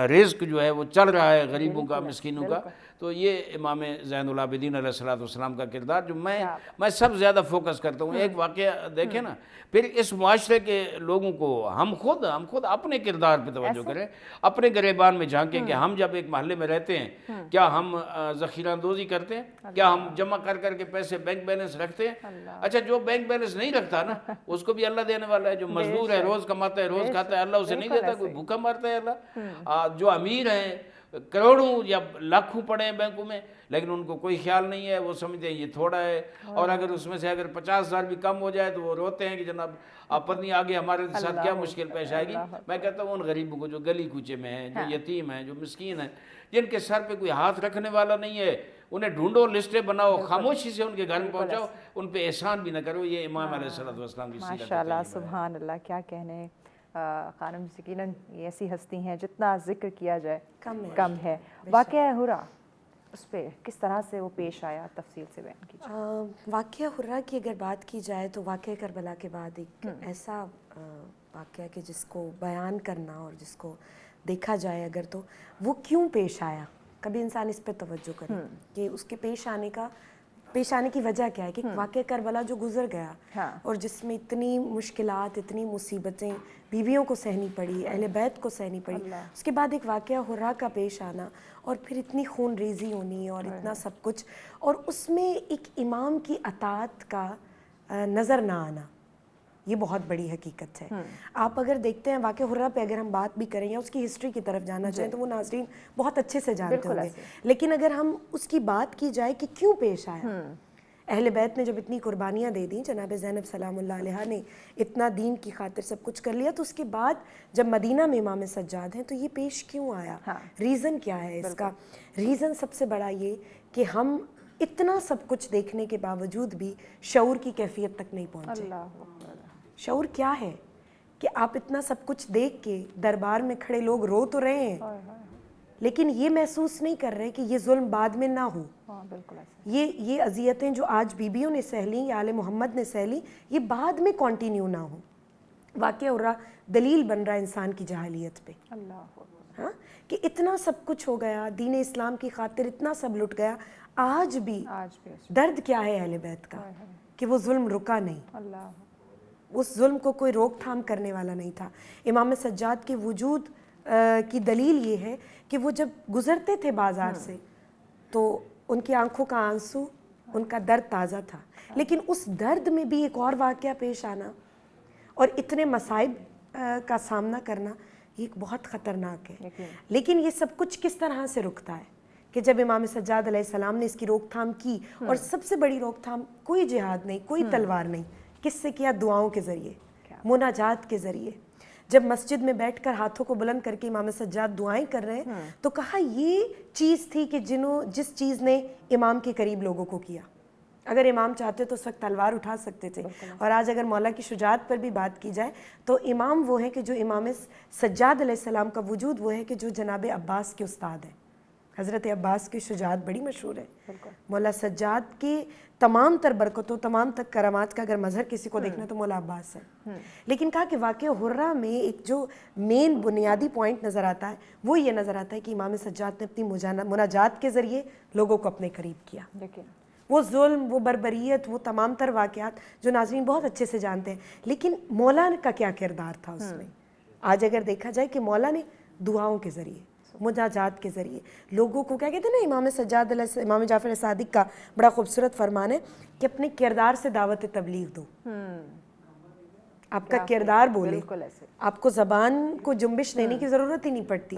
رزق جو ہے وہ چل رہا ہے غریبوں کا، مسکینوں کا. تو یہ امام زین العابدین علیہ السلام کا کردار جو میں سب زیادہ فوکس کرتا ہوں. ایک واقعہ دیکھیں نا، پھر اس معاشرے کے لوگوں کو ہم خود اپنے کردار پہ توجہ کریں، اپنے گریبان میں جھانکیں کہ ہم جب ایک محلے میں رہتے ہیں کیا ہم ذخیرہ اندوزی کرتے ہیں، کیا ہم جمع کر کے پیسے بینک بیلنس رکھتے ہیں. اچھا جو بینک بیلنس نہیں رکھتا نا اس کو بھی اللہ دینے والا ہے. جو مزدور ہے، روز کماتا ہے، روز کھاتا ہے، اللہ اسے نہیں دیتا. کوئی بھوکا مرتا ہے اللہ. جو امیر ہیں کروڑوں یا لاکھوں پڑے ہیں بینکوں میں لیکن ان کو کوئی خیال نہیں ہے، وہ سمجھتے ہیں یہ تھوڑا ہے. اور اگر اس میں سے اگر 50,000 بھی کم ہو جائے تو وہ روتے ہیں کہ جناب آپ پتہ نہیں آگے ہمارے ساتھ کیا مشکل پیش آئے گی. میں کہتا ہوں ان غریبوں کو جو گلی کوچے میں ہیں، جو یتیم ہیں، جو مسکین ہیں، جن کے سر پہ کوئی ہاتھ رکھنے والا نہیں ہے، انہیں ڈھونڈو، لسٹیں بناؤ، خاموشی سے ان کے گھر میں پہنچاؤ، ان پہ احسان بھی نہ کرو. یہ امام علیہ السلام کی سیرت ہے. ماشاءاللہ، سبحان اللہ، کیا کہنے. خانم یقیناً یہ ایسی ہستی ہیں جتنا ذکر کیا جائے کم ہے. واقعہ حرہ اس پہ کس طرح سے وہ پیش آیا، تفصیل سے بیان کیجیے. واقعہ حرہ کی اگر بات کی جائے تو واقعہ کربلا کے بعد ایک ایسا واقعہ کہ جس کو بیان کرنا اور جس کو دیکھا جائے اگر تو وہ کیوں پیش آیا، کبھی انسان اس پہ توجہ کرے کہ اس کے پیش آنے کی وجہ کیا ہے. کہ واقعہ کربلا جو گزر گیا اور جس میں اتنی مشکلات، اتنی مصیبتیں بیویوں کو سہنی پڑی، اہل بیت کو سہنی پڑی، اس کے بعد ایک واقعہ حرہ کا پیش آنا اور پھر اتنی خون ریزی ہونی اور اتنا سب کچھ، اور اس میں ایک امام کی اطاعت کا نظر نہ آنا، یہ بہت بڑی حقیقت ہے. آپ اگر دیکھتے ہیں واقعہ حرہ پہ اگر ہم بات بھی کریں یا اس کی ہسٹری کی طرف جانا چاہیں تو وہ ناظرین بہت اچھے سے جانتے ہوں گے. لیکن اگر ہم اس کی بات کی جائے کہ کیوں پیش آیا، اہل بیت نے جب اتنی قربانیاں دے دیں، جناب زینب سلام اللہ علیہ نے اتنا دین کی خاطر سب کچھ کر لیا، تو اس کے بعد جب مدینہ میں امام سجاد ہیں تو یہ پیش کیوں آیا؟ ریزن کیا ہے اس کا؟ ریزن سب سے بڑا یہ کہ ہم اتنا سب کچھ دیکھنے کے باوجود بھی شعور کی کیفیت تک نہیں پہنچے. شعور کیا ہے کہ آپ اتنا سب کچھ دیکھ کے دربار میں کھڑے لوگ رو تو رہے ہیں لیکن یہ محسوس نہیں کر رہے کہ یہ ظلم بعد میں نہ ہو. یہ اذیتیں جو آج بیویوں نے سہ لیں یا آل محمد نے سہ لیں، یہ بعد میں کنٹینیو نہ ہو. واقعہ ہو رہا دلیل بن رہا انسان کی جاہلیت پہ. ہاں کہ اتنا سب کچھ ہو گیا، دین اسلام کی خاطر اتنا سب لٹ گیا، آج بھی درد کیا ہے اہل بیت کا کہ وہ ظلم رکا نہیں. اس ظلم کو کوئی روک تھام کرنے والا نہیں تھا. امام سجاد کے وجود کی دلیل یہ ہے کہ وہ جب گزرتے تھے بازار سے تو ان کی آنکھوں کا آنسو، ان کا درد تازہ تھا. لیکن اس درد میں بھی ایک اور واقعہ پیش آنا اور اتنے مصائب کا سامنا کرنا یہ ایک بہت خطرناک ہے. لیکن یہ سب کچھ کس طرح سے رکتا ہے کہ جب امام سجاد علیہ السلام نے اس کی روک تھام کی، اور سب سے بڑی روک تھام کوئی جہاد نہیں، کوئی تلوار نہیں، کس سے کیا؟ دعاؤں کے ذریعے، مناجات کے ذریعے. جب مسجد میں بیٹھ کر ہاتھوں کو بلند کر کے امام سجاد دعائیں کر رہے ہیں تو کہا یہ چیز تھی کہ جس چیز نے امام کے قریب لوگوں کو کیا. اگر امام چاہتے تو اس وقت تلوار اٹھا سکتے تھے. اور آج اگر مولا کی شجاعت پر بھی بات کی جائے تو امام وہ ہے کہ جو امام سجاد علیہ السلام کا وجود وہ ہے کہ جو جناب عباس کے استاد ہیں. حضرت عباس کی شجاعت بڑی مشہور ہے. مولا سجاد کی تمام تر برکتوں، تمام تر کرامات کا اگر مظہر کسی کو دیکھنا تو مولا عباس ہے. لیکن کہا کہ واقعہ حرہ میں ایک جو مین بنیادی پوائنٹ نظر آتا ہے وہ یہ نظر آتا ہے کہ امام سجاد نے اپنی مناجات کے ذریعے لوگوں کو اپنے قریب کیا. وہ ظلم، وہ بربریت، وہ تمام تر واقعات جو ناظرین بہت اچھے سے جانتے ہیں، لیکن مولا کا کیا کردار تھا اس میں؟ آج اگر دیکھا جائے کہ مولا نے دعاؤں کے ذریعے، مناجات کے ذریعے لوگوں کو، کیا کہتے ہیں نا، امام سجاد علیہ، امام جعفر صادق کا بڑا خوبصورت فرمان ہے کہ اپنے کردار سے دعوت تبلیغ دو. آپ کا کردار بولے، آپ کو زبان کو جنبش دینے کی ضرورت ہی نہیں پڑتی.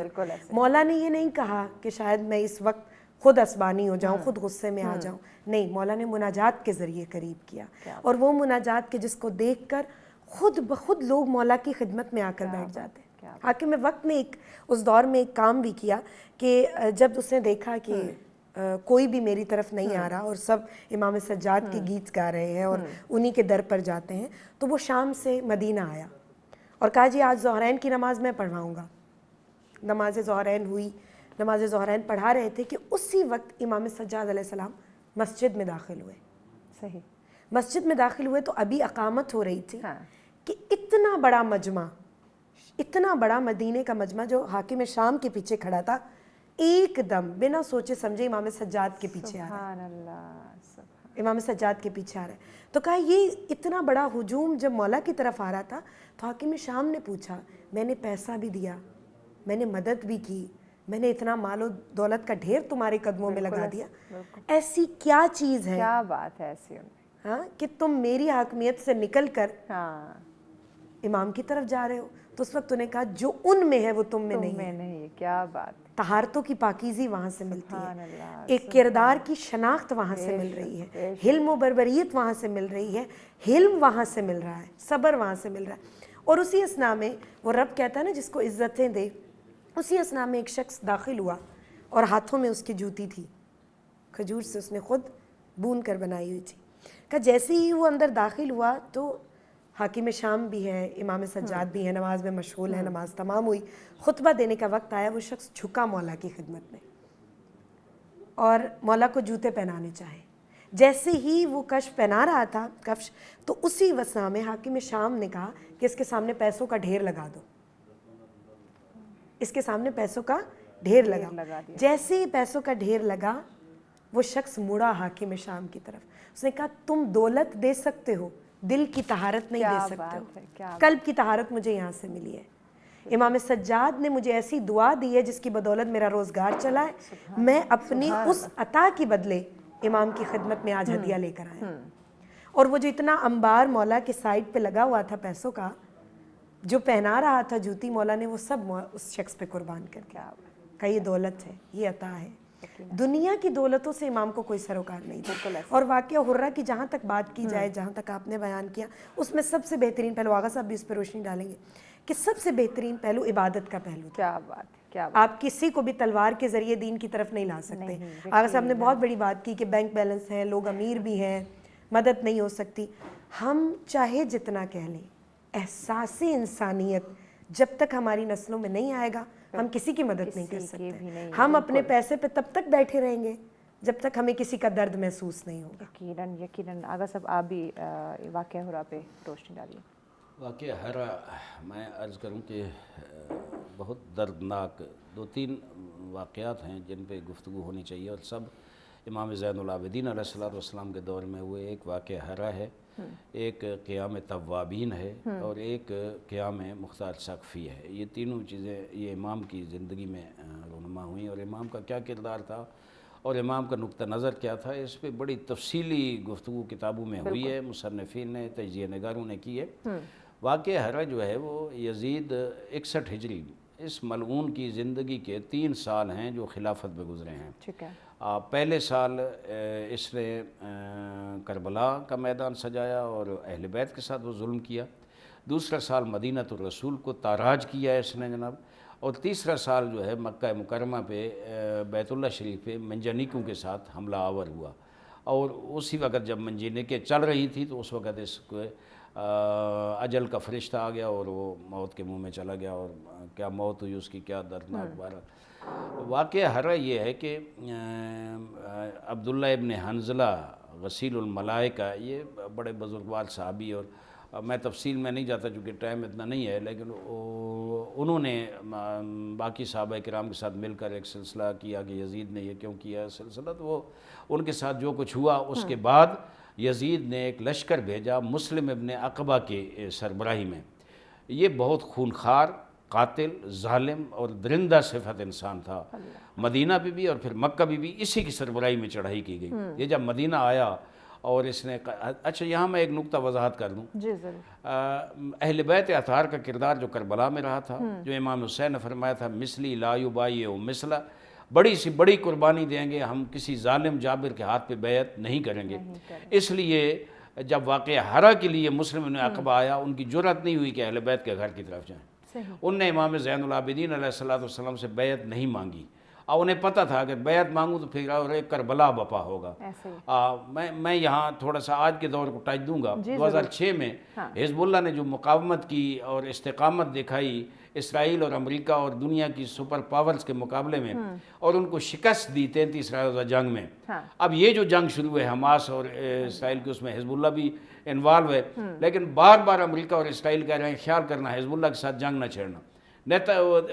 مولا نے یہ نہیں کہا کہ شاید میں اس وقت خود عصبانی ہو جاؤں، خود غصے میں آ جاؤں، نہیں، مولا نے مناجات کے ذریعے قریب کیا. اور وہ مناجات کے جس کو دیکھ کر خود بخود لوگ مولا کی خدمت میں آ کر بیٹھ جاتے ہیں. حاکم وقت نے ایک اس دور میں ایک کام بھی کیا کہ جب اس نے دیکھا کہ کوئی بھی میری طرف نہیں آ رہا اور سب امام سجاد کے گیت گا رہے ہیں اور انہی کے در پر جاتے ہیں، تو وہ شام سے مدینہ آیا اور کہا جی آج ظہرین کی نماز میں پڑھواؤں گا۔ نماز ظہرین ہوئی، نماز ظہرین پڑھا رہے تھے کہ اسی وقت امام سجاد علیہ السلام مسجد میں داخل ہوئے۔ صحیح، مسجد میں داخل ہوئے تو ابھی اقامت ہو رہی تھی کہ اتنا بڑا مجمع، اتنا بڑا مدینے کا مجمع جو حاکم شام کے پیچھے کھڑا تھا، ایک دم بنا سوچے سمجھے امام سجاد کے پیچھے آ رہا ہے۔ سبحان اللہ، امام سجاد کے پیچھے آ رہا ہے۔ تو کہا یہ اتنا بڑا ہجوم جب مولا کی طرف آ رہا تھا تو حاکم شام نے پوچھا، میں نے پیسہ بھی دیا، میں نے مدد بھی کی، میں نے اتنا مال و دولت کا ڈھیر تمہارے قدموں میں لگا دیا، ایسی کیا چیز ہے، کیا بات ہے ایسی ہاں کہ تم میری حاکمیت سے نکل کر ہاں امام کی طرف جا رہے ہو؟ تو اس وقت انہیں کہا جو ان میں ہے وہ تم میں نہیں ہے۔ نہیں، کیا بات، طہارتوں کی پاکیزی وہاں سے ملتی سبحان ہے، اللہ، ایک کردار کی شناخت وہاں سے مل رہی ہے، حلم و بربریت وہاں سے مل رہی ہے، حلم وہاں سے مل رہا ہے، صبر وہاں سے مل رہا ہے۔ اور اسی اثناء میں وہ رب کہتا ہے نا جس کو عزتیں دے، اسی اثناء میں ایک شخص داخل ہوا اور ہاتھوں میں اس کی جوتی تھی، کھجور سے اس نے خود بون کر بنائی ہوئی تھی۔ کہ جیسے ہی وہ اندر داخل ہوا تو حاکم شام بھی ہے، امام سجاد بھی ہے، نماز میں مشغول ہے، نماز تمام ہوئی، خطبہ دینے کا وقت آیا، وہ شخص جھکا مولا کی خدمت میں اور مولا کو جوتے پہنانے چاہے۔ جیسے ہی وہ کفش پہنا رہا تھا تو اسی وسع میں حاکم شام نے کہا کہ اس کے سامنے پیسوں کا ڈھیر لگا دو، اس کے سامنے پیسوں کا ڈھیر لگا۔ جیسے ہی پیسوں کا ڈھیر لگا وہ شخص مڑا حاکم شام کی طرف، اس نے کہا تم دولت دے سکتے ہو، دل کی طہارت نہیں دے سکتے ہو، قلب کی طہارت مجھے یہاں سے ملی ہے۔ امام سجاد نے مجھے ایسی دعا دی ہے جس کی بدولت میرا روزگار چلا ہے، میں اپنی اس عطا کی بدلے امام کی خدمت میں آج ہدیہ لے کر آیا۔ اور وہ جو اتنا انبار مولا کے سائڈ پہ لگا ہوا تھا پیسوں کا، جو پہنا رہا تھا جوتی، مولا نے وہ سب اس شخص پہ قربان کر دیا، کہ یہ دولت ہے، یہ عطا ہے۔ دنیا کی دولتوں سے امام کو کوئی سروکار نہیں تھا۔ اور واقعہ حرہ کی جہاں تک بات کی جائے، جہاں تک آپ نے بیان کیا، اس میں سب سے بہترین پہلو، آغا صاحب بھی اس پہ روشنی ڈالیں گے، کہ سب سے بہترین پہلو عبادت کا پہلو تھا۔ کیا بات ہے، کیا بات، آپ کسی کو بھی تلوار کے ذریعے دین کی طرف نہیں لا سکتے۔ آغا صاحب نے بہت بڑی بات کی کہ بینک بیلنس ہے، لوگ امیر بھی ہیں، مدد نہیں ہو سکتی۔ ہم چاہے جتنا کہہ لیں، احساس انسانیت جب تک ہماری نسلوں میں نہیں آئے گا ہم کسی کی مدد نہیں کر سکتے۔ ہم اپنے پیسے پہ تب تک بیٹھے رہیں گے جب تک ہمیں کسی کا درد محسوس نہیں ہوگا۔ یقیناً یقیناً۔ آغا صاحب آپ بھی واقعہ حرہ پہ روشنی ڈالیے۔ واقعہ حرہ میں عرض کروں کہ بہت دردناک 2-3 واقعات ہیں جن پہ گفتگو ہونی چاہیے، اور سب امام زین العابدین علیہ السلام کے دور میں ہوئے۔ ایک واقعہ حرہ ہے، ایک قیام توابین ہے، اور ایک قیام مختار ثقفی ہے۔ یہ تینوں چیزیں یہ امام کی زندگی میں رونما ہوئیں، اور امام کا کیا کردار تھا اور امام کا نقطہ نظر کیا تھا، اس پہ بڑی تفصیلی گفتگو کتابوں میں ہوئی ہے، مصنفین نے، تجزیہ نگاروں نے کی ہے۔ واقعہ حرہ جو ہے وہ یزید 61 ہجری، اس ملعون کی زندگی کے 3 سال ہیں جو خلافت میں گزرے ہیں۔ ٹھیک ہے۔ پہلے سال اس نے کربلا کا میدان سجایا اور اہل بیت کے ساتھ وہ ظلم کیا۔ دوسرا سال مدینۃ الرسول کو تاراج کیا اس نے جناب، اور تیسرا سال جو ہے مکہ مکرمہ پہ بیت اللہ شریف پہ منجنیکوں کے ساتھ حملہ آور ہوا، اور اسی وقت جب منجنیکیں چل رہی تھی تو اس وقت اس کو اجل کا فرشتہ آ گیا اور وہ موت کے منہ میں چلا گیا، اور کیا موت ہوئی اس کی، کیا دردناک بارہ۔ واقعہ حرہ یہ ہے کہ عبداللہ ابن حنظلہ غسیل الملائکہ، یہ بڑے بزرگوار صحابی، اور میں تفصیل میں نہیں جاتا چونکہ ٹائم اتنا نہیں ہے، لیکن انہوں نے باقی صحابہ کرام کے ساتھ مل کر ایک سلسلہ کیا کہ یزید نے یہ کیوں کیا سلسلہ، تو وہ ان کے ساتھ جو کچھ ہوا اس کے بعد یزید نے ایک لشکر بھیجا مسلم ابن عقبہ کے سربراہی میں۔ یہ بہت خونخوار، قاتل، ظالم اور درندہ صفت انسان تھا۔ مدینہ پہ بھی اور پھر مکہ بھی اسی کی سربراہی میں چڑھائی کی گئی۔ یہ جب مدینہ آیا اور اس نے اچھا یہاں میں ایک نقطہ وضاحت کر دوں۔ جی ضرور۔ اہل بیت اطہار کا کردار جو کربلا میں رہا تھا، جو امام حسین نے فرمایا تھا مثلی لا یبایع مثلا، بڑی سی بڑی قربانی دیں گے، ہم کسی ظالم جابر کے ہاتھ پہ بیعت نہیں کریں گے۔ اس لیے جب واقعہ حرہ کے لیے مسلم ابن عقبہ آیا، ان کی جرأت نہیں ہوئی کہ اہل بیت کے گھر کی طرف جائیں۔ انہیں امام زین العابدین علیہ السلام سے بیعت نہیں مانگی، اور انہیں پتہ تھا کہ بیعت مانگوں تو پھر اور ایک کربلا بپا ہوگا۔ میں یہاں تھوڑا سا آج کے دور کو ٹچ دوں گا۔ 2006 میں حزب اللہ نے جو مقاومت کی اور استقامت دکھائی اسرائیل اور امریکہ اور دنیا کی سپر پاورز کے مقابلے میں، اور ان کو شکست دی 33 روزہ جنگ میں، اب یہ جو جنگ شروع ہے حماس اور اسرائیل کی، اس میں حزب اللہ بھی انوالو ہے، لیکن بار بار امریکہ اور اسرائیل کہہ رہے ہیں خیال کرنا حزب اللہ کے ساتھ جنگ نہ چھیڑنا۔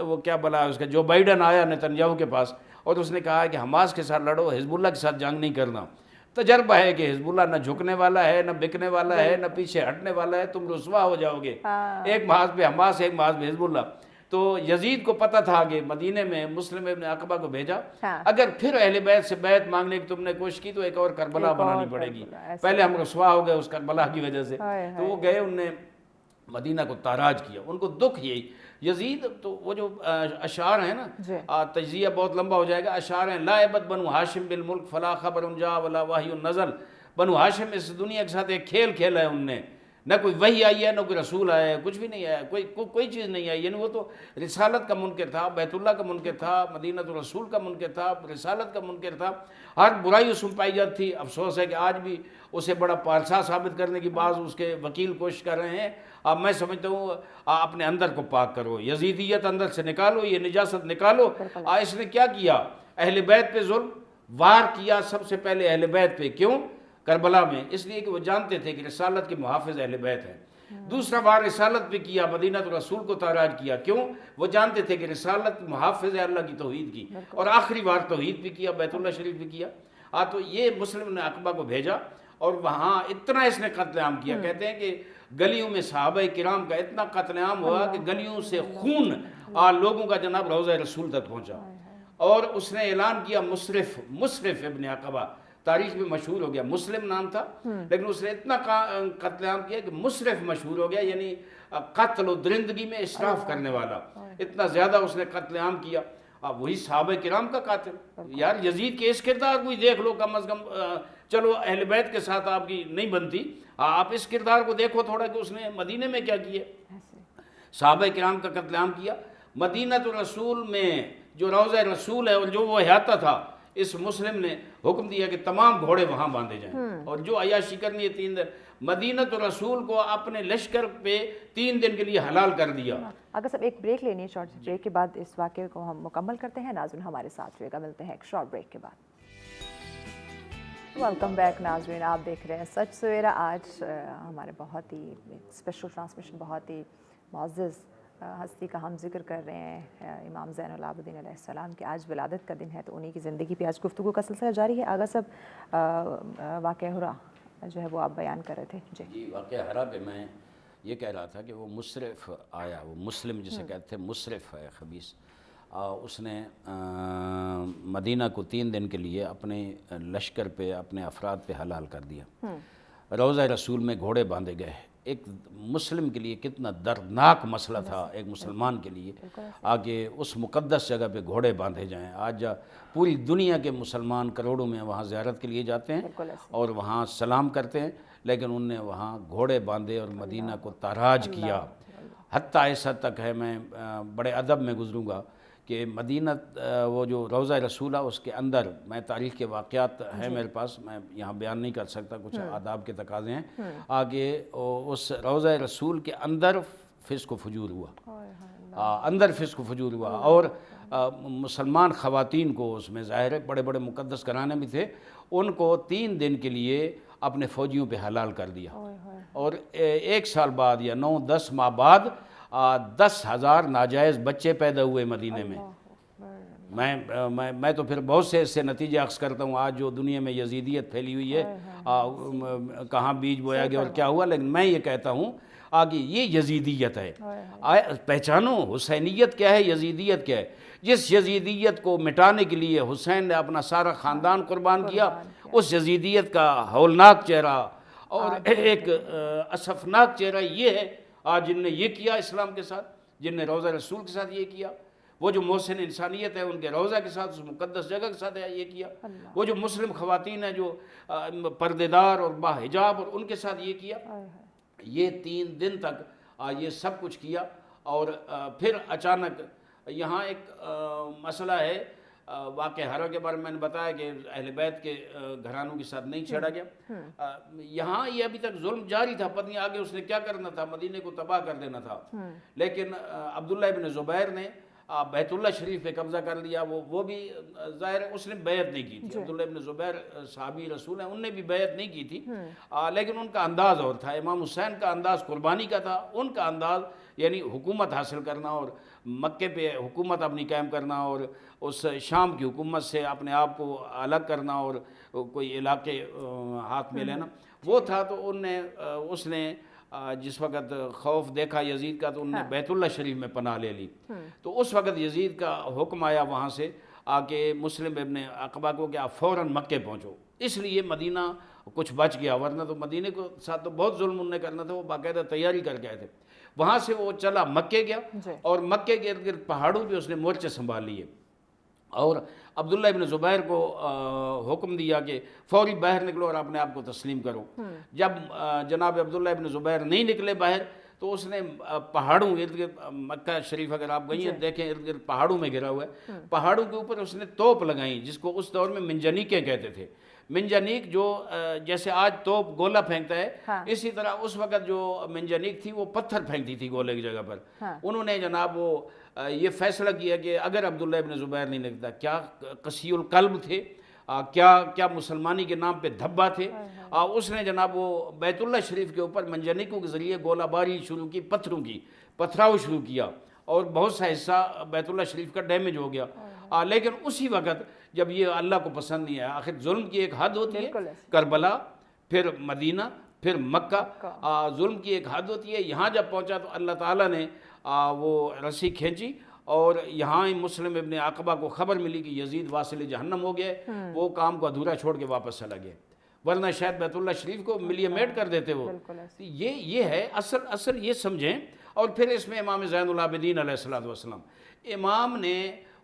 وہ کیا بلا ہے اس کا، جو بائیڈن آیا نیتنیاہو کے پاس اور اس نے کہا ہے کہ حماس کے ساتھ لڑو، حزب اللہ کے ساتھ جنگ نہیں کرنا۔ تجربہ ہے کہ حزب اللہ نہ جھکنے والا ہے، نہ بکنے والا ہے، نہ پیچھے ہٹنے والا ہے، تم رسوا ہو جاؤ گے، ایک محاذ پہ حماس ایک محاذ پہ حزب اللہ۔ تو یزید کو پتہ تھا کہ مدینے میں مسلم ابن عقبہ کو بھیجا، اگر پھر اہل بیت سے بیعت مانگنے کی تم نے کوشش کی تو ایک اور کربلا بنانی پڑے گی، پہلے ہم رسوا ہو گئے اس کربلا کی وجہ سے۔ تو وہ گئے، انہوں نے مدینہ کو تاراج کیا، ان کو دکھ یہی یزید۔ تو وہ جو اشعار ہیں نا، تجزیہ بہت لمبا ہو جائے گا، اشعار ہیں لا عبد بنو ہاشم بالملک فلا خبر جا ولا وحی نزل۔ بنو ہاشم اس دنیا کے ساتھ ایک کھیل کھیلا ہے ان نے، نہ کوئی وحی آئی ہے، نہ کوئی رسول آیا ہے، کچھ بھی نہیں آیا، کوئی چیز نہیں آئی، یعنی وہ تو رسالت کا منکر تھا، بیت اللہ کا منکر تھا، مدینہ الرسول کا منکر تھا، رسالت کا منکر تھا، ہر برائی اس میں پائی جاتی تھی۔ افسوس ہے کہ آج بھی اسے بڑا پارسا ثابت کرنے کی بعض اس کے وکیل کوشش کر رہے ہیں۔ اب میں سمجھتا ہوں اپنے اندر کو پاک کرو، یزیدیت اندر سے نکالو، یہ نجاست نکالو۔ اس نے کیا کیا؟ اہل بیت پہ ظلم وار کیا، سب سے پہلے اہل بیت پہ۔ کیوں؟ کربلا میں اس لیے کہ وہ جانتے تھے کہ رسالت کے محافظ اہل بیت ہیں۔ دوسرا بار رسالت پہ کیا، مدینہ الرسول کو تاراج کیا۔ کیوں؟ وہ جانتے تھے کہ رسالت محافظ ہے اللہ کی توحید کی۔ اور آخری بار توحید بھی کیا، بیت اللہ شریف بھی کیا۔ تو یہ مسلم نے عقبہ کو بھیجا اور وہاں اتنا اس نے قتل عام کیا، کہتے ہیں کہ گلیوں میں صحابہ کرام کا اتنا قتل عام ہوا کہ گلیوں سے خون لوگوں کا جناب روضہ رسول تک پہنچا۔ اور اس نے اعلان کیا مصرف ابن عقبہ، تاریخ میں مشہور ہو گیا، مسلم نام تھا لیکن اس نے اتنا قتل عام کیا کہ مصرف مشہور ہو گیا، یعنی قتل و درندگی میں اسراف کرنے والا، اتنا زیادہ اس نے قتل عام کیا۔ اب وہی صحابہ کرام کا قاتل۔ یار یزید کے اس کردار کو ہی دیکھ لو کم از کم، چلو اہل بیت کے ساتھ آپ کی نہیں بنتی، آپ اس کردار کو دیکھو تھوڑا کہ اس نے مدینے میں کیا کیا، صحابہ کرام کا قتل عام کیا۔ مدینہ الرسول میں جو روضہ رسول ہے اور جو وہ احاطہ تھا، اس مسلم نے حکم دیا کہ تمام گھوڑے وہاں باندھے جائیں، اور جو عیاشی کرنی ہے 3 دن، مدینہ الرسول کو اپنے لشکر پہ 3 دن کے لیے حلال کر دیا۔ اگر سب ایک بریک لینی ہے، شارٹ بریک کے بعد اس واقعے کو ہم مکمل کرتے ہیں۔ ناظرین ہمارے ساتھ رہے گا، ملتے ہیں ایک شارٹ بریک کے بعد۔ ویلکم بیک ناظرین، آپ دیکھ رہے ہیں سچ سویرا۔ آج ہمارے بہت ہی اسپیشل ٹرانسمیشن، بہت ہی معزز ہستی کا ہم ذکر کر رہے ہیں، امام زین العابدین علیہ السلام کی آج ولادت کا دن ہے، تو انہی کی زندگی پہ آج گفتگو کا سلسلہ جاری ہے۔ آغا صاحب، واقعہ ہرا جو ہے وہ آپ بیان کر رہے تھے۔ جی، واقعہ ہرا پہ میں یہ کہہ رہا تھا کہ وہ مصرف آیا، وہ مسلم جسے کہتے ہیں، مصرف ہے خبیث، اس نے مدینہ کو 3 دن کے لیے اپنے لشکر پہ، اپنے افراد پہ حلال کر دیا۔ روضہ رسول میں گھوڑے باندھے گئے۔ ایک مسلم کے لیے کتنا دردناک مسئلہ تھا، ایک مسلمان کے لیے، آگے اس مقدس جگہ پہ گھوڑے باندھے جائیں۔ آج پوری دنیا کے مسلمان کروڑوں میں وہاں زیارت کے لیے جاتے ہیں اور وہاں سلام کرتے ہیں، لیکن انہوں نے وہاں گھوڑے باندھے اور مدینہ کو تاراج کیا۔ حتیٰ اس حد تک ہے، میں بڑے ادب میں گزروں گا کہ مدینہ وہ جو روضہ رسول ہے اس کے اندر، میں تاریخ کے واقعات ہیں میرے پاس، میں یہاں بیان نہیں کر سکتا، کچھ آداب کے تقاضے ہیں۔ آگے اس روضہ رسول کے اندر فسق و فجور ہوا، اندر فسق و فجور ہوا، اور مسلمان خواتین کو اس میں ظاہر ہے بڑے بڑے مقدس گھرانے بھی تھے، ان کو 3 دن کے لیے اپنے فوجیوں پہ حلال کر دیا۔ اور 1 سال بعد یا 9-10 ماہ بعد 10,000 ناجائز بچے پیدا ہوئے مدینے میں۔ میں تو پھر بہت سے اس سے نتیجے اخذ کرتا ہوں، آج جو دنیا میں یزیدیت پھیلی ہوئی ہے، کہاں بیج بویا گیا اور کیا ہوا، لیکن میں یہ کہتا ہوں آگے یہ یزیدیت ہے۔ پہچانو حسینیت کیا ہے، یزیدیت کیا ہے۔ جس یزیدیت کو مٹانے کے لیے حسین نے اپنا سارا خاندان قربان کیا، اس یزیدیت کا ہولناک چہرہ اور ایک اسفناک چہرہ یہ ہے آج جن نے یہ کیا اسلام کے ساتھ، جن نے روضہ رسول کے ساتھ یہ کیا، وہ جو محسن انسانیت ہے ان کے روضہ کے ساتھ، اس مقدس جگہ کے ساتھ یہ کیا، وہ جو مسلم خواتین ہیں جو پردے دار اور باحجاب اور ان کے ساتھ یہ کیا، یہ 3 دن تک یہ سب کچھ کیا۔ اور پھر اچانک یہاں ایک مسئلہ ہے واقع ہرا کے بارے میں میں نے بتایا کہ اہل بیت کے گھرانوں کے ساتھ نہیں چھیڑا گیا. یہاں یہ ابھی تک ظلم جاری تھا، پتہ نہیں آگے اس نے کیا کرنا تھا، مدینے کو تباہ کر دینا تھا. لیکن عبداللہ ابن زبیر نے بیت اللہ شریف پہ قبضہ کر لیا. وہ بھی ظاہر ہے اس نے بیعت نہیں کی تھی. عبداللہ ابن زبیر صحابی رسول ہیں، ان نے بھی بیعت نہیں کی تھی، لیکن ان کا انداز اور تھا. امام حسین کا انداز قربانی کا تھا، ان کا انداز یعنی حکومت حاصل کرنا اور مکے پہ حکومت اپنی قائم کرنا اور اس شام کی حکومت سے اپنے آپ کو الگ کرنا اور کوئی علاقے ہاتھ میں لینا، وہ تھا. تو اس نے جس وقت خوف دیکھا یزید کا تو انہوں نے بیت اللہ شریف میں پناہ لے لی. تو اس وقت یزید کا حکم آیا وہاں سے آ کے مسلم ابن عقبہ کو کہ آپ فوراً مکے پہنچو. اس لیے مدینہ کچھ بچ گیا، ورنہ تو مدینے کو ساتھ تو بہت ظلم انہوں نے کرنا تھا. وہ باقاعدہ تیاری کر کے آئے تھے. وہاں سے وہ چلا مکے گیا اور مکے کے ارد گرد پہاڑوں پہ اس نے مورچے سنبھال لیے اور عبداللہ ابن زبیر کو حکم دیا کہ فوری باہر نکلو اور اپنے آپ کو تسلیم کرو. جب جناب عبداللہ ابن زبیر نہیں نکلے باہر تو اس نے پہاڑوں ارد گرد، مکہ شریف اگر آپ گئی ہیں دیکھیں ارد گرد پہاڑوں میں گھرا ہوا ہے، پہاڑوں کے اوپر اس نے توپ لگائیں جس کو اس دور میں منجنیقیں کہتے تھے. منجنیق جو جیسے آج توپ گولا پھینکتا ہے، اسی طرح اس وقت جو منجنیق تھی وہ پتھر پھینکتی تھی گولے کی جگہ پر. انہوں نے جناب وہ یہ فیصلہ کیا کہ اگر عبداللہ ابن زبیر نہیں نکلتا، کیا قسی القلب تھے، کیا مسلمانی کے نام پہ دھبا تھے. اس نے جناب وہ بیت اللہ شریف کے اوپر منجنیقوں کے ذریعے گولہ باری شروع کی، پتھروں کی پتھراؤ شروع کیا اور بہت سا حصہ بیت اللہ شریف کا ڈیمیج ہو گیا. لیکن اسی وقت جب یہ اللہ کو پسند نہیں آیا، آخر ظلم کی ایک حد ہوتی ہے، کربلا پھر مدینہ پھر مکہ، ظلم کی ایک حد ہوتی ہے. یہاں جب پہنچا تو اللہ تعالیٰ نے وہ رسی کھینچی اور یہاں ہی مسلم ابن عقبہ کو خبر ملی کہ یزید واصل جہنم ہو گئے. وہ کام کو ادھورا چھوڑ کے واپس چلا گیا، ورنہ شاید بیت اللہ شریف کو ملیمیٹ کر دیتے وہ. یہ ہے اصل یہ سمجھیں. اور پھر اس میں امام زین العابدین علیہ السلام امام نے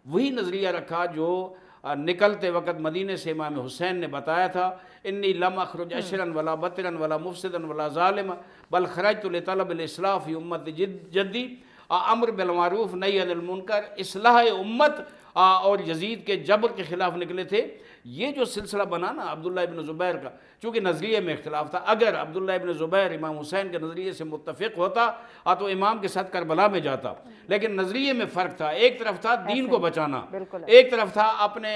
وہی نظریہ رکھا جو نکلتے وقت مدینے سے امام حسین نے بتایا تھا، انی لم اخرج اشرا ولا بطرا ولا مفسدا ولا ظالما بل خرجت لطلب الاصلاح فی امت جدی، امر بالمعروف نہی عن المنکر، اصلاح امت اور یزید کے جبر کے خلاف نکلے تھے. یہ جو سلسلہ بنا نا عبداللہ ابن زبیر کا، چونکہ نظریے میں اختلاف تھا. اگر عبداللہ ابن زبیر امام حسین کے نظریے سے متفق ہوتا تو امام کے ساتھ کربلا میں جاتا، لیکن نظریے میں فرق تھا. ایک طرف تھا دین کو بچانا، ایک طرف تھا اپنے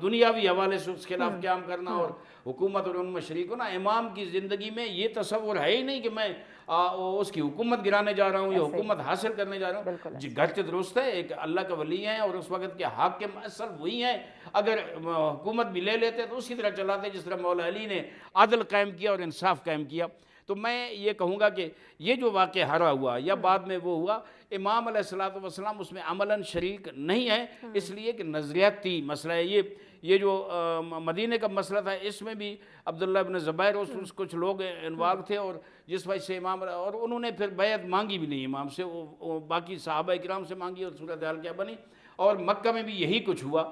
دنیاوی حوالے سے اس کے خلاف قیام کرنا اور حکومت اور ان میں شریک ہونا. امام کی زندگی میں یہ تصور ہے ہی نہیں کہ میں اس کی حکومت گرانے جا رہا ہوں یا حکومت حاصل کرنے جا رہا ہوں. جی گرچہ درست ہے ایک اللہ کا ولی ہیں اور اس وقت کے حاکم اصل وہی ہیں. اگر حکومت بھی لے لیتے تو اسی طرح چلاتے جس طرح مولا علی نے عدل قائم کیا اور انصاف قائم کیا. تو میں یہ کہوں گا کہ یہ جو واقعہ ہرا ہوا یا بعد میں وہ ہوا، امام علیہ السلام اس میں عملاً شریک نہیں ہے، اس لیے کہ نظریاتی مسئلہ ہے. یہ جو مدینے کا مسئلہ تھا اس میں بھی عبداللہ ابن زبیر اس کچھ لوگ انوالو تھے اور جس وجہ سے امام اور انہوں نے پھر بیعت مانگی بھی نہیں امام سے، وہ باقی صحابہ کرام سے مانگی اور صورتحال کیا بنی. اور مکہ میں بھی یہی کچھ ہوا.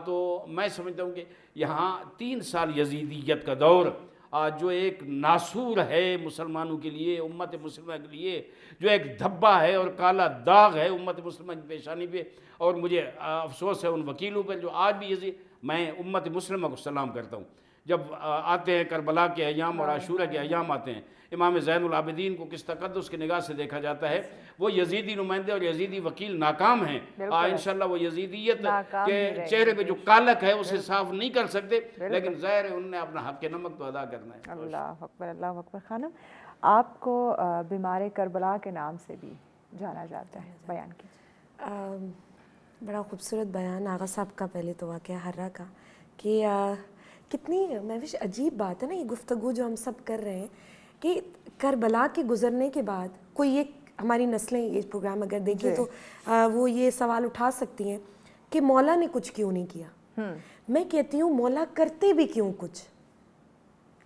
تو میں سمجھتا ہوں کہ یہاں 3 سال یزیدیت کا دور جو ایک ناسور ہے مسلمانوں کے لیے، امت مسلمہ کے لیے، جو ایک دھبا ہے اور کالا داغ ہے امت مسلمہ کی پیشانی پہ. اور مجھے افسوس ہے ان وکیلوں پر جو آج بھی میں امت مسلمہ کو سلام کرتا ہوں. جب آتے ہیں کربلا کے ایام اور عاشورہ کے ایام آتے ہیں، امام زین العابدین کو کس تقدس کی نگاہ سے دیکھا جاتا ہے. وہ یزیدی نمائندے اور یزیدی وکیل ناکام ہیں. انشاءاللہ وہ یزیدیت کے چہرے پہ جو کالک ہے اسے صاف نہیں کر سکتے، لیکن ظاہر ہے انہوں نے اپنا حق نمک تو ادا کرنا ہے. اللہ اکبر، اللہ اکبر. خانم، آپ کو بیمار کربلا کے نام سے بھی جانا جاتا ہے، بیان کیجیے. بڑا خوبصورت بیان آغا صاحب کا. پہلے تو واقعہ ہرا کا کہ کتنی محوش عجیب بات ہے نا یہ گفتگو جو ہم سب کر رہے ہیں کہ کربلا کے گزرنے کے بعد کوئی ایک ہماری نسلیں یہ پروگرام اگر دیکھیں تو وہ یہ سوال اٹھا سکتی ہیں کہ مولا نے کچھ کیوں نہیں کیا. میں کہتی ہوں مولا کرتے بھی کیوں کچھ،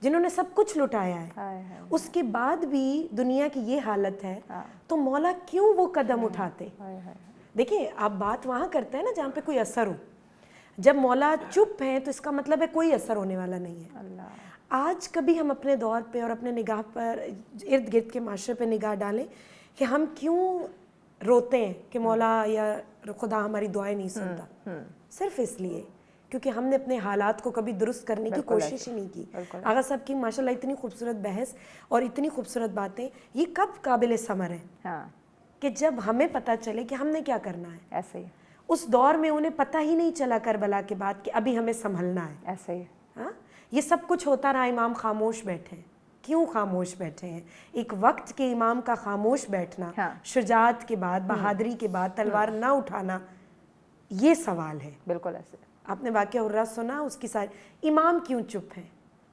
جنہوں نے سب کچھ لٹایا ہے اس کے بعد بھی دنیا کی یہ حالت ہے تو مولا کیوں وہ قدم اٹھاتے. دیکھیں آپ بات وہاں کرتے ہیں نا جہاں پہ کوئی اثر ہو. جب مولا چپ ہیں تو اس کا مطلب ہے کوئی اثر ہونے والا نہیں ہے. آج کبھی ہم اپنے دور پہ اور اپنے نگاہ پر ارد گرد کے معاشرے پہ نگاہ ڈالیں کہ ہم کیوں روتے ہیں کہ مولا یا خدا ہماری دعائیں نہیں سنتا، صرف اس لیے کیونکہ ہم نے اپنے حالات کو کبھی درست کرنے کی کوشش ہی نہیں کی. آغا صاحب کی ماشاءاللہ اتنی خوبصورت بحث اور اتنی خوبصورت باتیں، یہ کب قابل ثمر ہے کہ جب ہمیں پتہ چلے کہ ہم نے کیا کرنا ہے. ایسے ہی اس دور میں انہیں پتہ ہی نہیں چلا کربلا کے بعد کہ ابھی ہمیں سنبھلنا ہے. ایسے ہی ہاں یہ سب کچھ ہوتا رہا، امام خاموش بیٹھے. کیوں خاموش بیٹھے ہیں؟ ایک وقت کے امام کا خاموش بیٹھنا، شجاعت کے بعد، بہادری کے بعد تلوار نہ اٹھانا، یہ سوال ہے. بالکل ایسے. آپ نے واقعہ حرہ سنا، اس کی ساری امام کیوں چپ ہیں؟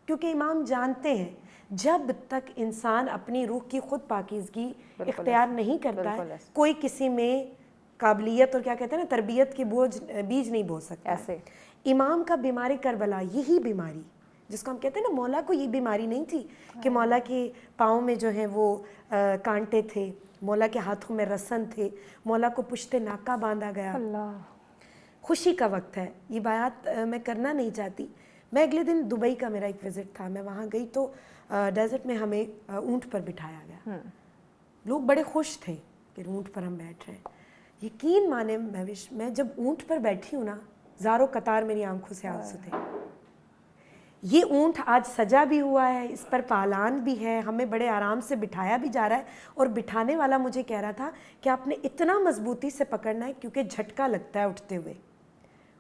کیونکہ امام جانتے ہیں جب تک انسان اپنی روح کی خود پاکیزگی اختیار نہیں کرتا ہے، کوئی کسی میں قابلیت اور کیا کہتے ہیں نا تربیت کے بیج نہیں بو سکتا. ایسے امام کا بیمار کربلا یہی بیماری جس کو ہم کہتے ہیں نا، مولا کو یہ بیماری نہیں تھی کہ مولا کے پاؤں میں جو ہیں وہ کانٹے تھے، مولا کے ہاتھوں میں رسن تھے، مولا کو پشت ناکہ باندھا گیا. اللہ خوشی کا وقت ہے. یہ بات میں کرنا نہیں چاہتی. میں اگلے دن دبئی کا میرا ایک وزٹ تھا، میں وہاں گئی تو ڈیزرٹ میں ہمیں اونٹ پر بٹھایا گیا. لوگ بڑے خوش تھے کہ اونٹ پر ہم بیٹھ رہے ہیں. یقین مانے مہوش، میں جب اونٹ پر بیٹھی ہوں نا، زاروں قطار میری آنکھوں سے آنسو تھے. یہ اونٹ آج سجا بھی ہوا ہے، اس پر پالان بھی ہے، ہمیں بڑے آرام سے بٹھایا بھی جا رہا ہے، اور بٹھانے والا مجھے کہہ رہا تھا کہ آپ نے اتنا مضبوطی سے پکڑنا ہے کیونکہ جھٹکا لگتا ہے اٹھتے ہوئے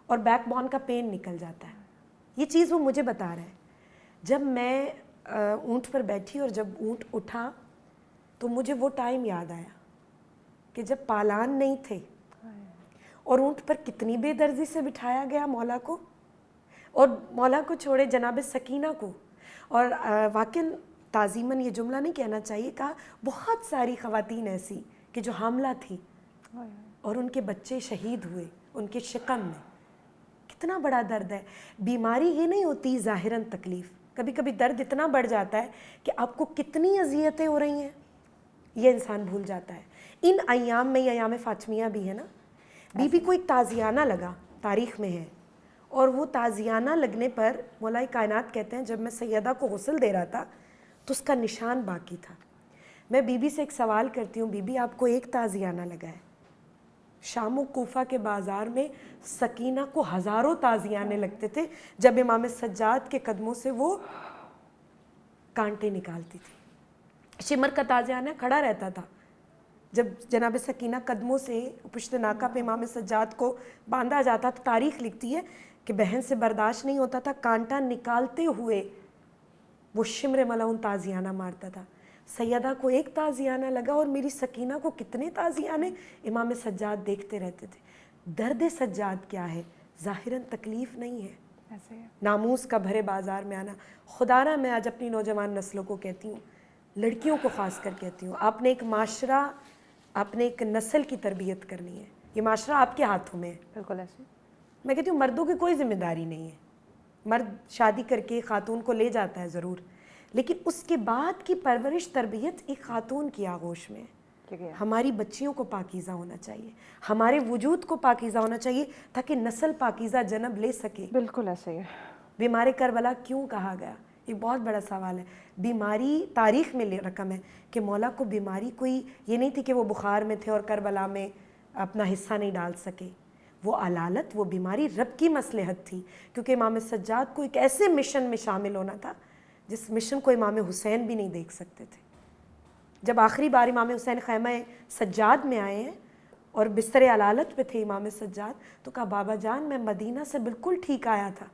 اور بیک بون کا پین نکل جاتا ہے. یہ چیز وہ مجھے بتا رہا ہے. جب میں اونٹ پر بیٹھی اور جب اونٹ اٹھا تو مجھے وہ ٹائم یاد آیا کہ جب پالان نہیں تھے اور اونٹ پر کتنی بے دردی سے بٹھایا گیا مولا کو، اور مولا کو چھوڑے جناب سکینہ کو. اور واقعاً تعظیماً یہ جملہ نہیں کہنا چاہیے، کہا بہت ساری خواتین ایسی کہ جو حاملہ تھی اور ان کے بچے شہید ہوئے ان کے شکم میں. کتنا بڑا درد ہے. بیماری یہ نہیں ہوتی ظاہراً تکلیف، کبھی کبھی درد اتنا بڑھ جاتا ہے کہ آپ کو کتنی اذیتیں ہو رہی ہیں یہ انسان بھول جاتا ہے. ان ایام میں یہ ایام فاطمیہ بھی ہے نا، بی بی کو ایک تازیانہ لگا، تاریخ میں ہے، اور وہ تازیانہ لگنے پر مولا کائنات کہتے ہیں جب میں سیدہ کو غسل دے رہا تھا تو اس کا نشان باقی تھا. میں بی بی سے ایک سوال کرتی ہوں، بی بی آپ کو ایک تازیانہ لگا ہے؟ شام و کوفہ کے بازار میں سکینہ کو ہزاروں تازیانے لگتے تھے جب امام سجاد کے قدموں سے وہ کانٹے نکالتی تھی. شمر کا تازیانہ کھڑا رہتا تھا جب جناب سکینہ قدموں سے پشت ناکہ پہ امام سجاد کو باندھا جاتا تھا. تاریخ لکھتی ہے کہ بہن سے برداشت نہیں ہوتا تھا، کانٹا نکالتے ہوئے وہ شمر ملعون تازیانہ مارتا تھا. سیدہ کو ایک تازیانہ لگا اور میری سکینہ کو کتنے تازیانے امام سجاد دیکھتے رہتے تھے. درد سجاد کیا ہے؟ ظاہراً تکلیف نہیں ہے، ناموس کا بھرے بازار میں آنا. خدا را میں آج اپنی نوجوان نسلوں کو کہتی ہوں، لڑکیوں کو خاص کر کہتی ہوں، آپ نے ایک معاشرہ، آپ نے ایک نسل کی تربیت کرنی ہے. یہ معاشرہ آپ کے ہاتھوں میں ہے. بالکل ایسے. میں کہتی ہوں مردوں کی کوئی ذمہ داری نہیں ہے. مرد شادی کر کے خاتون کو لے جاتا ہے ضرور، لیکن اس کے بعد کی پرورش تربیت ایک خاتون کی آغوش میں ہے. ہماری بچیوں کو پاکیزہ ہونا چاہیے، ہمارے وجود کو پاکیزہ ہونا چاہیے تاکہ نسل پاکیزہ جنب لے سکے. بالکل ایسے ہی. بیمار کربلا کیوں کہا گیا؟ ایک بہت بڑا سوال ہے. بیماری تاریخ میں رقم ہے کہ مولا کو بیماری کوئی یہ نہیں تھی کہ وہ بخار میں تھے اور کربلا میں اپنا حصہ نہیں ڈال سکے. وہ علالت، وہ بیماری رب کی مصلحت تھی، کیونکہ امام سجاد کو ایک ایسے مشن میں شامل ہونا تھا جس مشن کو امام حسین بھی نہیں دیکھ سکتے تھے. جب آخری بار امام حسین خیمہ سجاد میں آئے ہیں اور بستر علالت پہ تھے امام سجاد، تو کہا بابا جان میں مدینہ سے بالکل ٹھیک آیا تھا،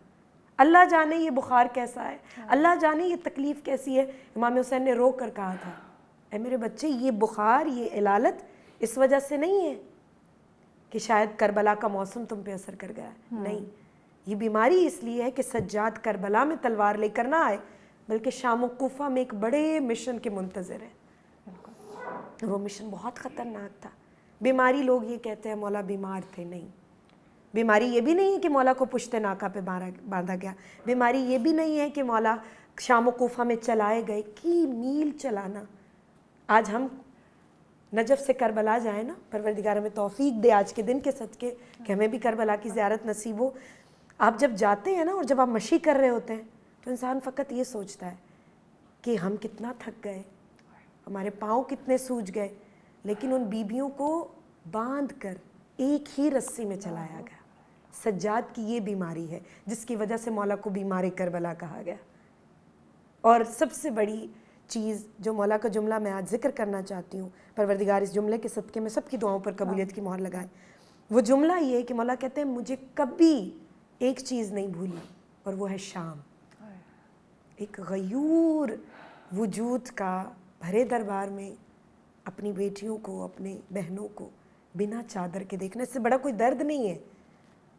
اللہ جانے یہ بخار کیسا ہے، اللہ جانے یہ تکلیف کیسی ہے. امام حسین نے رو کر کہا تھا اے میرے بچے، یہ بخار، یہ علالت اس وجہ سے نہیں ہے کہ شاید کربلا کا موسم تم پہ اثر کر گیا ہے، نہیں، یہ بیماری اس لیے ہے کہ سجاد کربلا میں تلوار لے کر نہ آئے بلکہ شام و کوفہ میں ایک بڑے مشن کے منتظر ہے. وہ مشن بہت خطرناک تھا. بیماری لوگ یہ کہتے ہیں مولا بیمار تھے، نہیں. بیماری یہ بھی نہیں ہے کہ مولا کو پشت ناکہ پہ باندھا گیا. بیماری یہ بھی نہیں ہے کہ مولا شام و کوفہ میں چلائے گئے. کی میل چلانا. آج ہم نجف سے کربلا جائیں نا، پروردگار ہمیں توفیق دے آج کے دن کے صدقے کہ ہمیں بھی کربلا کی زیارت نصیب ہو. آپ جب جاتے ہیں نا اور جب آپ مشی کر رہے ہوتے ہیں تو انسان فقط یہ سوچتا ہے کہ ہم کتنا تھک گئے، ہمارے پاؤں کتنے سوج گئے، لیکن ان بیویوں کو باندھ کر ایک ہی رسی میں چلایا گیا. سجاد کی یہ بیماری ہے جس کی وجہ سے مولا کو بیمار کربلا کہا گیا. اور سب سے بڑی چیز جو مولا کا جملہ میں آج ذکر کرنا چاہتی ہوں، پروردگار اس جملے کے صدقے میں سب کی دعاؤں پر قبولیت کی مہر لگائے. وہ جملہ یہ ہے کہ مولا کہتے ہیں مجھے کبھی ایک چیز نہیں بھولی، اور وہ ہے شام. ایک غیور وجود کا بھرے دربار میں اپنی بیٹیوں کو، اپنے بہنوں کو بنا چادر کے دیکھنا، اس سے بڑا کوئی درد نہیں ہے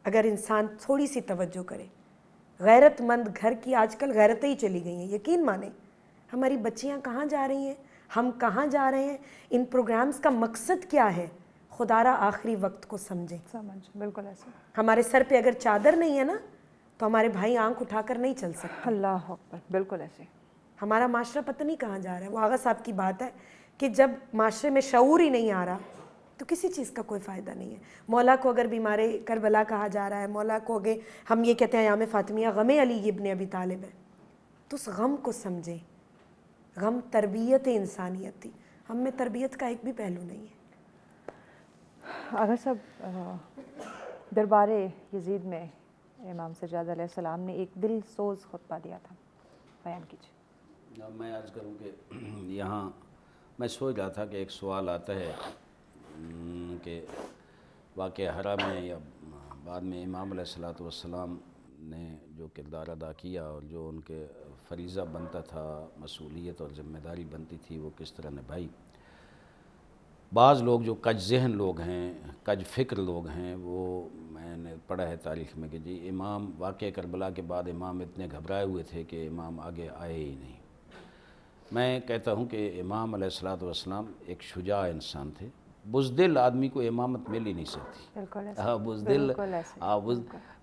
اگر انسان تھوڑی سی توجہ کرے. غیرت مند گھر کی آج کل غیرتیں ہی چلی گئی ہیں. یقین مانیں ہماری بچیاں کہاں جا رہی ہیں، ہم کہاں جا رہے ہیں، ان پروگرامز کا مقصد کیا ہے، خدا را آخری وقت کو سمجھیں. بالکل ایسے. ہمارے سر پہ اگر چادر نہیں ہے نا تو ہمارے بھائی آنکھ اٹھا کر نہیں چل سکتے. اللہ اکبر. بالکل ایسے. ہمارا معاشرہ پتہ نہیں کہاں جا رہا ہے. وہ آغا صاحب کی بات ہے کہ جب معاشرے میں شعور ہی نہیں آ رہا تو کسی چیز کا کوئی فائدہ نہیں ہے. مولا کو اگر بیمار کربلا کہا جا رہا ہے، مولا کو اگر ہم یہ کہتے ہیں ایام فاطمیہ غم علی ابن ابی طالب ہے، تو اس غم کو سمجھیں. غم تربیت انسانیت تھی، ہم میں تربیت کا ایک بھی پہلو نہیں ہے. اگر صاحب دربار یزید میں امام سجاد علیہ السلام نے ایک دل سوز خطبہ دیا تھا، بیان کیجیے. میں عرض کروں کہ یہاں میں سوچ رہا تھا کہ ایک سوال آتا ہے کہ واقعہ حرا میں یا بعد میں امام علیہ السلام نے جو کردار ادا کیا اور جو ان کے فریضہ بنتا تھا، مسئولیت اور ذمہ داری بنتی تھی، وہ کس طرح نبھائی. بعض لوگ جو کج ذہن لوگ ہیں، کج فکر لوگ ہیں، وہ میں نے پڑھا ہے تاریخ میں کہ جی امام واقعہ کربلا کے بعد امام اتنے گھبرائے ہوئے تھے کہ امام آگے آئے ہی نہیں. میں کہتا ہوں کہ امام علیہ السلام ایک شجاع انسان تھے. بزدل آدمی کو امامت مل ہی نہیں سکتی. بزدل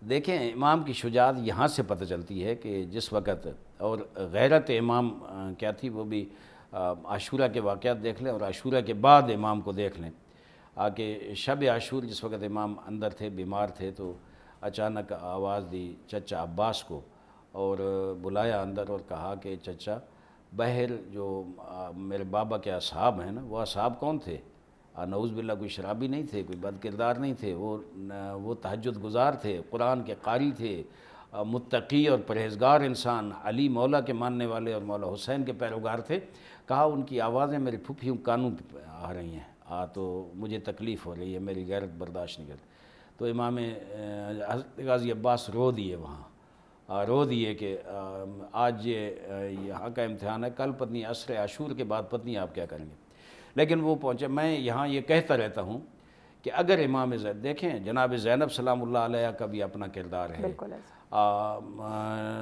دیکھیں امام کی شجاعت یہاں سے پتہ چلتی ہے کہ جس وقت، اور غیرت امام کیا تھی وہ بھی عاشورہ کے واقعات دیکھ لیں اور عاشورہ کے بعد امام کو دیکھ لیں. کہ شب عاشور جس وقت امام اندر تھے، بیمار تھے، تو اچانک آواز دی چچا عباس کو اور بلایا اندر اور کہا کہ چچا بہر جو میرے بابا کے اصحاب ہیں نا، وہ اصحاب کون تھے؟ نعوذ باللہ کوئی شرابی نہیں تھے، کوئی بد کردار نہیں تھے، وہ تہجد گزار تھے، قرآن کے قاری تھے، متقی اور پرہیزگار انسان، علی مولا کے ماننے والے اور مولا حسین کے پیروکار تھے. کہا ان کی آوازیں میری پھپھیوں کانوں پہ آ رہی ہیں، تو مجھے تکلیف ہو رہی ہے، میری غیرت برداشت نہیں کرتی. تو امام حضرت غازی عباس رو دیے، وہاں رو دیے کہ آج یہاں کا امتحان ہے، کل پتنی عصر عاشور کے بعد پتنی آپ کیا کریں گے. لیکن وہ پہنچے. میں یہاں یہ کہتا رہتا ہوں کہ اگر امام زید دیکھیں، جناب زینب سلام اللہ علیہ کا بھی اپنا کردار ہے،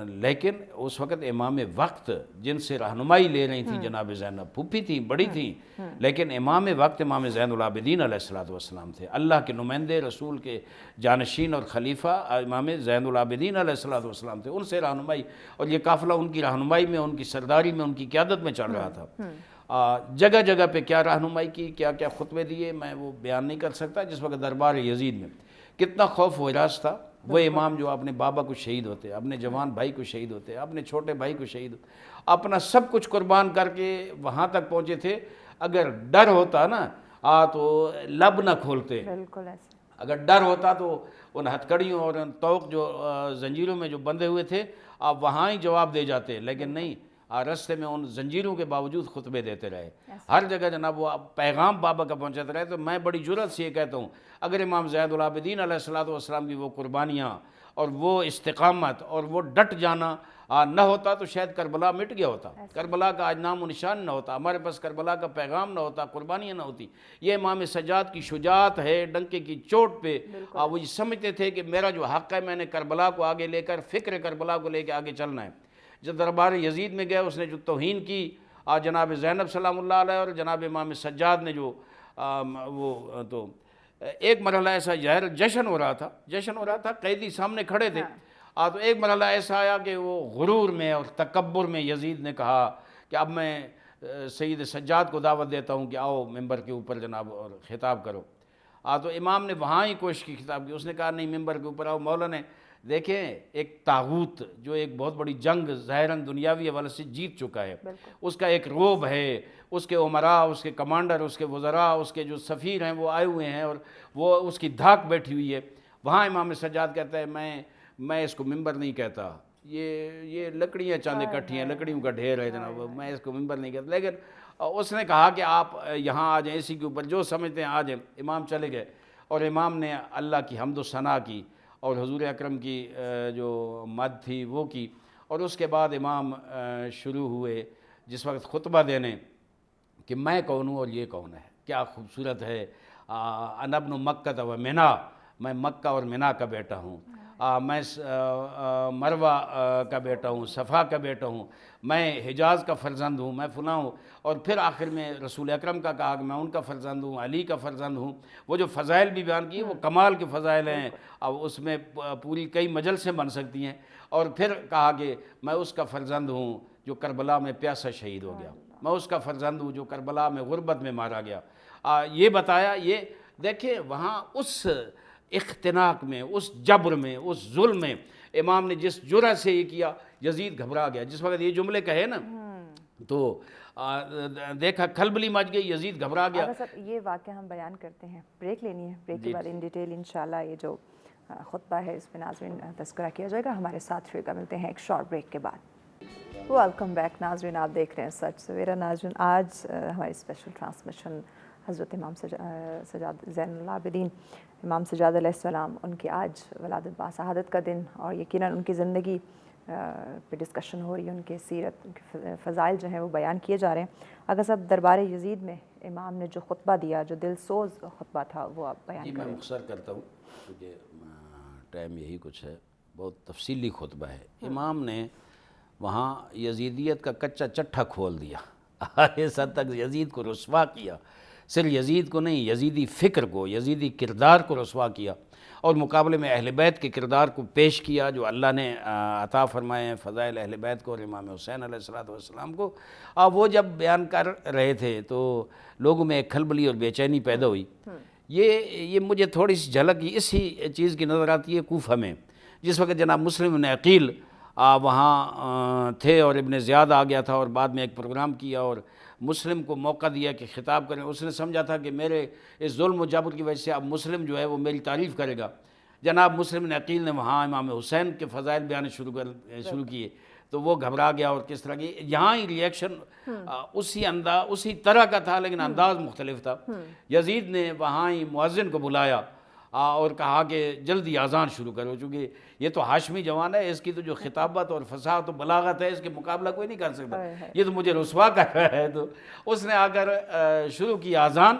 لیکن اس وقت امام وقت جن سے رہنمائی لے رہی تھی جناب زینب، پھوپھی تھیں، بڑی تھیں، لیکن امام وقت امام زین العابدین علیہ السلام تھے، اللہ کے نمائندے، رسول کے جانشین اور خلیفہ امام زین العابدین علیہ السلام تھے. ان سے رہنمائی، اور یہ قافلہ ان کی رہنمائی میں، ان کی سرداری میں، ان کی قیادت میں چل رہا تھا. جگہ جگہ پہ کیا رہنمائی کی، کیا کیا خطبے دیے، میں وہ بیان نہیں کر سکتا. جس وقت دربار یزید میں کتنا خوف و ہراس تھا. وہ امام جو اپنے بابا کو شہید ہوتے، اپنے جوان بھائی کو شہید ہوتے، اپنے چھوٹے بھائی کو شہید ہوتے، اپنا سب کچھ قربان کر کے وہاں تک پہنچے تھے. اگر ڈر ہوتا نا تو لب نہ کھولتے. اگر ڈر ہوتا تو ان ہتھکڑیوں اور ان توق جو زنجیروں میں جو بندھے ہوئے تھے آپ وہاں ہی جواب دے جاتے، لیکن نہیں، رستے میں ان زنجیروں کے باوجود خطبے دیتے رہے. ہر جگہ جناب وہ پیغام بابا کا پہنچاتے رہے. تو میں بڑی جرأت سے یہ کہتا ہوں، اگر امام زید العابدین علیہ السلام کی وہ قربانیاں اور وہ استقامت اور وہ ڈٹ جانا نہ ہوتا تو شاید کربلا مٹ گیا ہوتا، کربلا کا آج نام و نشان نہ ہوتا، ہمارے پاس کربلا کا پیغام نہ ہوتا، قربانیاں نہ ہوتی. یہ امام سجاد کی شجاعت ہے. ڈنکے کی چوٹ پہ وہ یہ سمجھتے تھے کہ میرا جو حق ہے، میں نے کربلا کو آگے لے کر، فکر کربلا کو لے کے آگے چلنا ہے. جب دربار یزید میں گیا، اس نے جو توہین کی جناب زینب سلام اللہ علیہ اور جناب امام سجاد نے جو وہ، تو ایک مرحلہ ایسا جشن ہو رہا تھا، قیدی سامنے کھڑے تھے. تو ایک مرحلہ ایسا آیا کہ وہ غرور میں اور تکبر میں یزید نے کہا کہ اب میں سید سجاد کو دعوت دیتا ہوں کہ آؤ ممبر کے اوپر جناب اور خطاب کرو. تو امام نے وہاں ہی کوشش کی خطاب کی. اس نے کہا نہیں، ممبر کے اوپر آؤ. مولا نے دیکھیں ایک طاغوت جو ایک بہت بڑی جنگ ظاہراً دنیاوی حوالے سے جیت چکا ہے، اس کا ایک روب ہے، اس کے عمراء، اس کے کمانڈر، اس کے وزراء، اس کے جو سفیر ہیں وہ آئے ہوئے ہیں اور وہ اس کی دھاک بیٹھی ہوئی ہے. وہاں امام سجاد کہتا ہے میں اس کو ممبر نہیں کہتا، یہ لکڑیاں چاند اکٹھی ہیں، لکڑیوں کا ڈھیر ہے جناب، میں اس کو ممبر نہیں کہتا. لیکن اس نے کہا کہ آپ یہاں آ جائیں، اسی کے اوپر جو سمجھتے ہیں آ جائیں. امام چلے گئے اور امام نے اللہ کی حمد و ثنا کی اور حضور اکرم کی جو مد تھی وہ کی. اور اس کے بعد امام شروع ہوئے جس وقت خطبہ دینے کہ میں کون ہوں اور یہ کون ہے. کیا خوبصورت ہے. انا ابن مکہ و منا، میں مکہ اور منا کا بیٹا ہوں، میں مروہ کا بیٹا ہوں، صفا کا بیٹا ہوں، میں حجاز کا فرزند ہوں، میں فلاں ہوں. اور پھر آخر میں رسول اکرم کا کہا کہ میں ان کا فرزند ہوں، علی کا فرزند ہوں. وہ جو فضائل بھی بیان کیے وہ کمال کے فضائل ہیں، اب اس میں پوری کئی مجلسیں بن سکتی ہیں. اور پھر کہا کہ میں اس کا فرزند ہوں جو کربلا میں پیاسا شہید ہو گیا، میں اس کا فرزند ہوں جو کربلا میں غربت میں مارا گیا. یہ بتایا. یہ دیکھیں وہاں اس اختناق میں، اس جبر میں، اس ظلم میں امام نے جس جرأت سے یہ کیا، یزید گھبرا گیا. جس وقت یہ جملے کہے نا تو دیکھا کھلبلی مچ گئی، یزید گھبرا گیا. یہ واقعہ ہم بیان کرتے ہیں، بریک لینی ہے، بریک کے بعد ان ڈیٹیل انشاءاللہ یہ جو خطبہ ہے اس پہ ناظرین تذکرہ کیا جائے گا. ہمارے ساتھ رہے گا، ملتے ہیں ایک شارٹ بریک کے بعد. ویلکم بیک ناظرین، آپ دیکھ رہے ہیں سچ سویرا. ناظرین آج ہماری اسپیشل ٹرانسمیشن حضرت امام سجاد زین العابدین امام سجاد علیہ السلام، ان کی آج ولادت باسعادت کا دن، اور یقیناً ان کی زندگی پہ ڈسکشن ہو رہی ہے، ان کی سیرت، ان کے فضائل جو ہیں وہ بیان کیے جا رہے ہیں. اگر صاحب دربار یزید میں امام نے جو خطبہ دیا، جو دل سوز خطبہ تھا، وہ آپ بیان کریں. میں مختصر کرتا ہوں کیونکہ ٹائم یہی کچھ ہے. بہت تفصیلی خطبہ ہے. امام نے وہاں یزیدیت کا کچا چٹھا کھول دیا، اس حد تک یزید کو رسوا کیا. صرف یزید کو نہیں، یزیدی فکر کو، یزیدی کردار کو رسوا کیا، اور مقابلے میں اہل بیت کے کردار کو پیش کیا جو اللہ نے عطا فرمائے ہیں، فضائل اہل بیت کو اور امام حسین علیہ السلام کو. وہ جب بیان کر رہے تھے تو لوگوں میں ایک کھلبلی اور بے چینی پیدا ہوئی. یہ مجھے تھوڑی سی جھلک اسی چیز کی نظر آتی ہے کوفہ میں، جس وقت جناب مسلم بن عقیل وہاں تھے اور ابن زیاد آ گیا تھا، اور بعد میں ایک پروگرام کیا اور مسلم کو موقع دیا کہ خطاب کریں. اس نے سمجھا تھا کہ میرے اس ظلم و جبر کی وجہ سے اب مسلم جو ہے وہ میری تعریف کرے گا. جناب مسلم بن عقیل نے وہاں امام حسین کے فضائل بیان شروع کیے تو وہ گھبرا گیا. اور کس طرح کی یہاں ہی ریئیکشن اسی طرح کا تھا لیکن انداز مختلف تھا. یزید نے وہاں ہی مؤذن کو بلایا اور کہا کہ جلدی اذان شروع کرو، چونکہ یہ تو ہاشمی جوان ہے، اس کی تو جو خطابت اور فصاحت و بلاغت ہے اس کے مقابلہ کوئی نہیں کر سکتا، یہ تو مجھے رسوا کر رہا ہے. تو اس نے آ کر شروع کی اذان.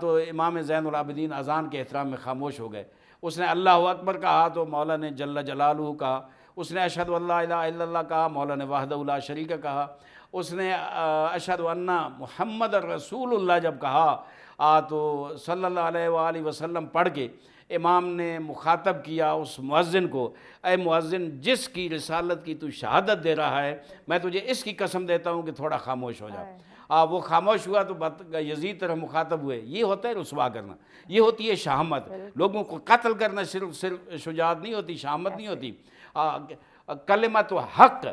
تو امام زین العابدین اذان کے احترام میں خاموش ہو گئے. اس نے اللہ اکبر کہا تو مولا نے جل جلالہ کہا. اس نے اشہد ان لا الہ الا اللہ کہا، مولا نے وحدہ لا شریک کہا. اس نے اشہد ان محمد رسول اللہ جب کہا تو صلی اللہ علیہ وآلہ وسلم پڑھ کے امام نے مخاطب کیا اس مؤذن کو، اے مؤذن جس کی رسالت کی تو شہادت دے رہا ہے میں تجھے اس کی قسم دیتا ہوں کہ تھوڑا خاموش ہو جا. وہ خاموش ہوا تو یزید طرح مخاطب ہوئے. یہ ہوتا ہے رسوا کرنا، یہ ہوتی ہے شہامت. لوگوں کو قتل کرنا صرف شجاعت نہیں ہوتی، شہامت نہیں ہوتی. کلمت و حق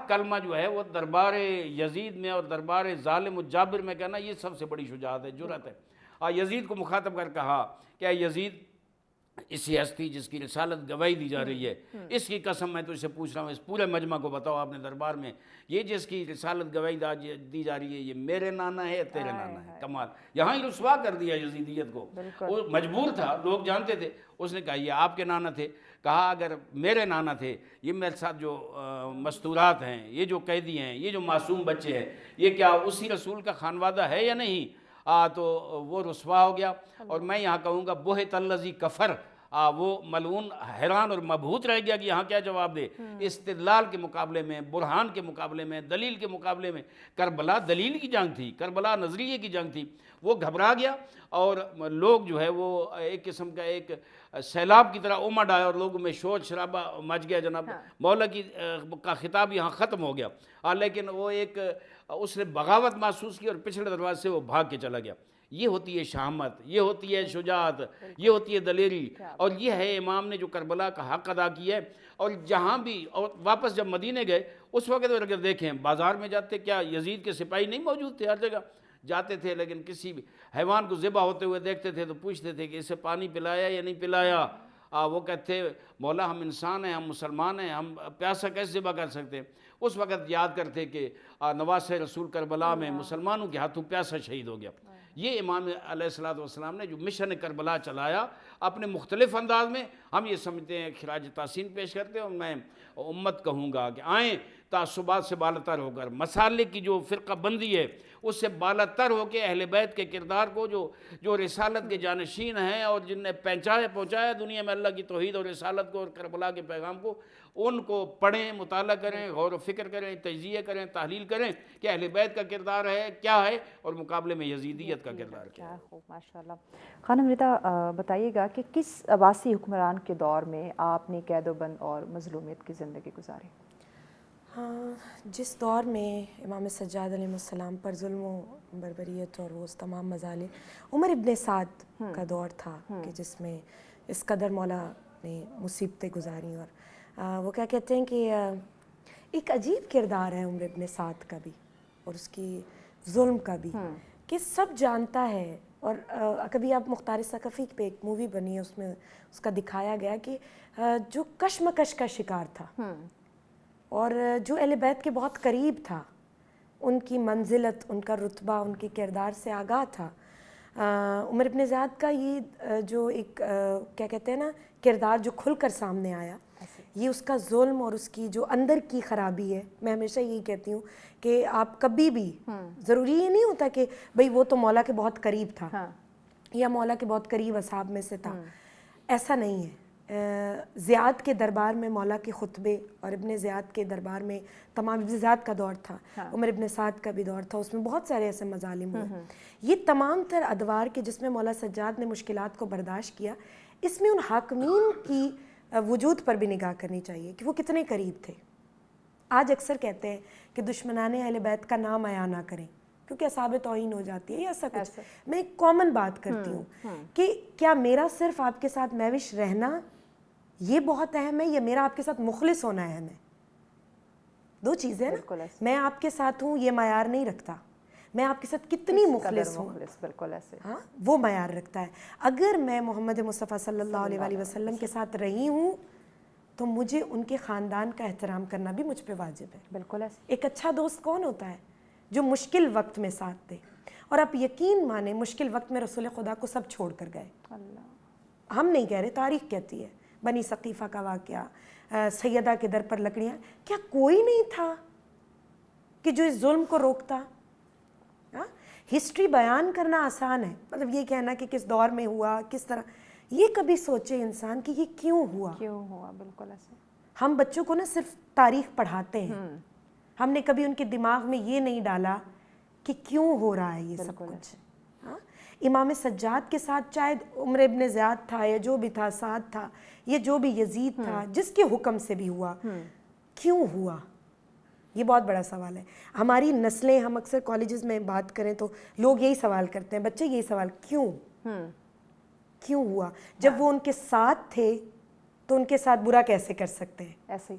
کلمہ جو ہے وہ دربار یزید میں اور دربار ظالم و جابر میں کہنا یہ سب سے بڑی شجاعت ہے، جرأت ہے. یزید کو مخاطب کر کہا کہ یزید اسی ہستی جس کی رسالت گواہی دی جا رہی ہے، اس کی قسم میں تجھ سے پوچھ رہا ہوں، اس پورے مجمع کو بتاؤ اپنے دربار میں، یہ جس کی رسالت گواہی دی جا رہی ہے یہ میرے نانا ہے یا تیرے نانا ہے؟ کمال. یہاں ہی رسوا کر دیا یزیدیت کو. وہ مجبور تھا، لوگ جانتے تھے. اس نے کہا یہ آپ کے نانا تھے. کہا اگر میرے نانا تھے، یہ میرے ساتھ جو مستورات ہیں، یہ جو قیدی ہیں، یہ جو معصوم بچے ہیں، یہ کیا اسی رسول کا خانوادہ ہے یا نہیں؟ تو وہ رسوا ہو گیا. اور میں یہاں کہوں گا بہت الذی کفر، وہ ملعون حیران اور مبہوت رہ گیا کہ یہاں کیا جواب دے. استدلال کے مقابلے میں، برہان کے مقابلے میں، دلیل کے مقابلے میں. کربلا دلیل کی جنگ تھی، کربلا نظریے کی جنگ تھی. وہ گھبرا گیا اور لوگ جو ہے وہ ایک قسم کا ایک سیلاب کی طرح امڈ آیا اور لوگوں میں شور شرابہ مچ گیا. جناب مولا کا خطاب یہاں ختم ہو گیا. لیکن وہ ایک اس نے بغاوت محسوس کی اور پچھلے دروازے سے وہ بھاگ کے چلا گیا. یہ ہوتی ہے شہامت, یہ ہوتی ہے شجاعت, یہ ہوتی ہے دلیری, اور یہ ہے امام نے جو کربلا کا حق ادا کیا ہے. اور جہاں بھی, اور واپس جب مدینے گئے اس وقت اگر دیکھیں بازار میں جاتے, کیا یزید کے سپاہی نہیں موجود تھے؟ ہر جگہ جاتے تھے, لیکن کسی بھی حیوان کو ذبح ہوتے ہوئے دیکھتے تھے تو پوچھتے تھے کہ اسے پانی پلایا یا نہیں پلایا. وہ کہتے مولا ہم انسان ہیں, ہم مسلمان ہیں, ہم پیاسا کیسے ذبح کر سکتے ہیں؟ اس وقت یاد کرتے کہ نواز رسول کربلا میں مسلمانوں کے ہاتھوں پیاسا شہید ہو گیا. یہ امام علیہ السلام نے جو مشن کربلا چلایا اپنے مختلف انداز میں, ہم یہ سمجھتے ہیں خراج تحسین پیش کرتے ہیں. اور میں امت کہوں گا کہ آئیں تعصبات سے بالاتر ہو کر, مسالے کی جو فرقہ بندی ہے اس سے بالاتر ہو کے اہل بیت کے کردار کو, جو رسالت کے جانشین ہیں اور جن نے پہنچایا دنیا میں اللہ کی توحید اور رسالت کو اور کربلا کے پیغام کو, ان کو پڑھیں, مطالعہ کریں, غور و فکر کریں, تجزیہ کریں, تحلیل کریں کہ اہل بیت کا کردار ہے کیا ہے اور مقابلے میں یزیدیت کا کردار کیا ہے. خوب, ماشاء اللہ. خانم ریتا بتائیے گا کہ کس عباسی حکمران کے دور میں آپ نے قید و بند اور مظلومیت کی زندگی گزاری؟ جس دور میں امام سجاد علیہ السلام پر ظلم و بربریت اور وہ تمام مظالم, عمر ابن سعد کا دور تھا کہ جس میں اس قدر مولا نے مصیبتیں گزاری. اور وہ کیا کہتے ہیں کہ ایک عجیب کردار ہے عمر ابن سعد کا بھی اور اس کی ظلم کا بھی, کہ سب جانتا ہے. اور کبھی آپ مختار ثقفی پہ ایک مووی بنی ہے, اس میں اس کا دکھایا گیا کہ جو کشمکش کا شکار تھا اور جو اہل بیت کے بہت قریب تھا, ان کی منزلت, ان کا رتبہ, ان کے کردار سے آگاہ تھا. عمر ابن زیاد کا یہ جو ایک کیا کہتے ہیں نا کردار جو کھل کر سامنے آیا, یہ اس کا ظلم اور اس کی جو اندر کی خرابی ہے. میں ہمیشہ یہی کہتی ہوں کہ آپ کبھی بھی, ضروری یہ نہیں ہوتا کہ بھئی وہ تو مولا کے بہت قریب تھا یا مولا کے بہت قریب اصحاب میں سے تھا, ایسا نہیں ہے. زیاد کے دربار میں مولا کے خطبے اور ابن زیاد کے دربار میں تمام, ابن زیاد کا دور تھا, عمر ابن سعد کا بھی دور تھا, اس میں بہت سارے ایسے مظالم ہوئے. یہ تمام تر ادوار کے جس میں مولا سجاد نے مشکلات کو برداشت کیا, اس میں ان حاکمین کی وجود پر بھی نگاہ کرنی چاہیے کہ وہ کتنے قریب تھے. آج اکثر کہتے ہیں کہ دشمنان اہل بیت کا نام عیاں نہ کریں کیونکہ اصحاب توہین ہو جاتی ہے یا ایسا کچھ. میں ایک کامن بات کرتی ہوں کہ کیا میرا صرف آپ کے ساتھ میوش رہنا یہ بہت اہم ہے یا میرا آپ کے ساتھ مخلص ہونا اہم ہے؟ دو چیزیں نا. میں آپ کے ساتھ ہوں یہ معیار نہیں رکھتا, میں آپ کے ساتھ کتنی مخلص ہوں, بالکل ایسے, ہاں وہ معیار رکھتا ہے. اگر میں محمد مصطفیٰ صلی اللہ علیہ وسلم کے ساتھ رہی ہوں تو مجھے ان کے خاندان کا احترام کرنا بھی مجھ پہ واجب ہے. بالکل ایسے. ایک اچھا دوست کون ہوتا ہے؟ جو مشکل وقت میں ساتھ دے. اور آپ یقین مانیں مشکل وقت میں رسول خدا کو سب چھوڑ کر گئے. ہم نہیں کہہ رہے, تاریخ کہتی ہے. بنی ثقیفہ کا واقعہ, سیدہ کے در پر لکڑیاں, کیا کوئی نہیں تھا کہ جو اس ظلم کو روکتا؟ ہسٹری بیان کرنا آسان ہے, مطلب یہ کہنا کہ کس دور میں ہوا, کس طرح, یہ کبھی سوچے انسان کہ یہ کیوں ہوا. بالکل ایسے. ہم بچوں کو نا صرف تاریخ پڑھاتے ہیں, ہم نے کبھی ان کے دماغ میں یہ نہیں ڈالا کہ کیوں ہو رہا ہے یہ سب کچھ. امام سجاد کے ساتھ چاہے عمر ابن زیاد تھا یا جو بھی تھا, سعد تھا, یہ جو بھی یزید تھا, جس کے حکم سے بھی ہوا, کیوں ہوا؟ یہ بہت بڑا سوال ہے. ہماری نسلیں, ہم اکثر کالجز میں بات کریں تو لوگ یہی سوال کرتے ہیں, بچے یہی سوال, کیوں ہوا؟ جب وہ ان کے ساتھ تھے تو ان کے ساتھ برا کیسے کر سکتے ہیں؟ ایسے ہی.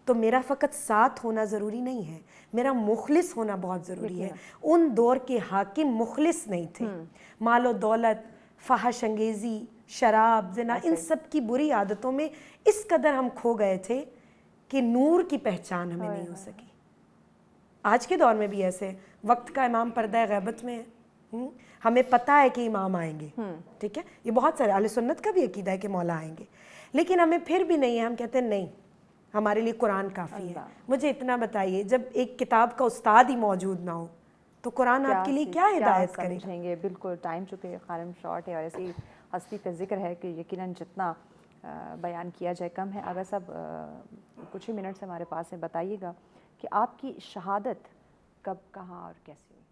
تو میرا فقط ساتھ ہونا ضروری نہیں ہے, میرا مخلص ہونا بہت ضروری ہے. ان دور کے حاکم مخلص نہیں تھے, مال و دولت, فحش انگیزی, شراب, زنا, ان سب کی بری عادتوں میں اس قدر ہم کھو گئے تھے کہ نور کی پہچان ہمیں نہیں ہو سکی. آج کے دور میں بھی ایسے, وقت کا امام پردہ غیبت میں ہے, ہمیں پتہ ہے کہ امام آئیں گے, ٹھیک ہے, یہ بہت سارے اہل سنت کا بھی عقیدہ ہے کہ مولا آئیں گے, لیکن ہمیں پھر بھی نہیں ہے, ہم کہتے ہیں نہیں ہمارے لیے قرآن کافی ہے. مجھے اتنا بتائیے, جب ایک کتاب کا استاد ہی موجود نہ ہو تو قرآن آپ کے لیے کیا ہدایت کرے گا؟ بالکل, ٹائم چکے خانم شارٹ ہے اور ایسی ہستی کا ذکر ہے کہ یقیناً جتنا بیان کیا جائے کم ہے. اگر سب کچھ ہی منٹ سے ہمارے پاس ہیں, بتائیے گا کہ آپ کی شہادت کب, کہاں اور کیسے ہوئی؟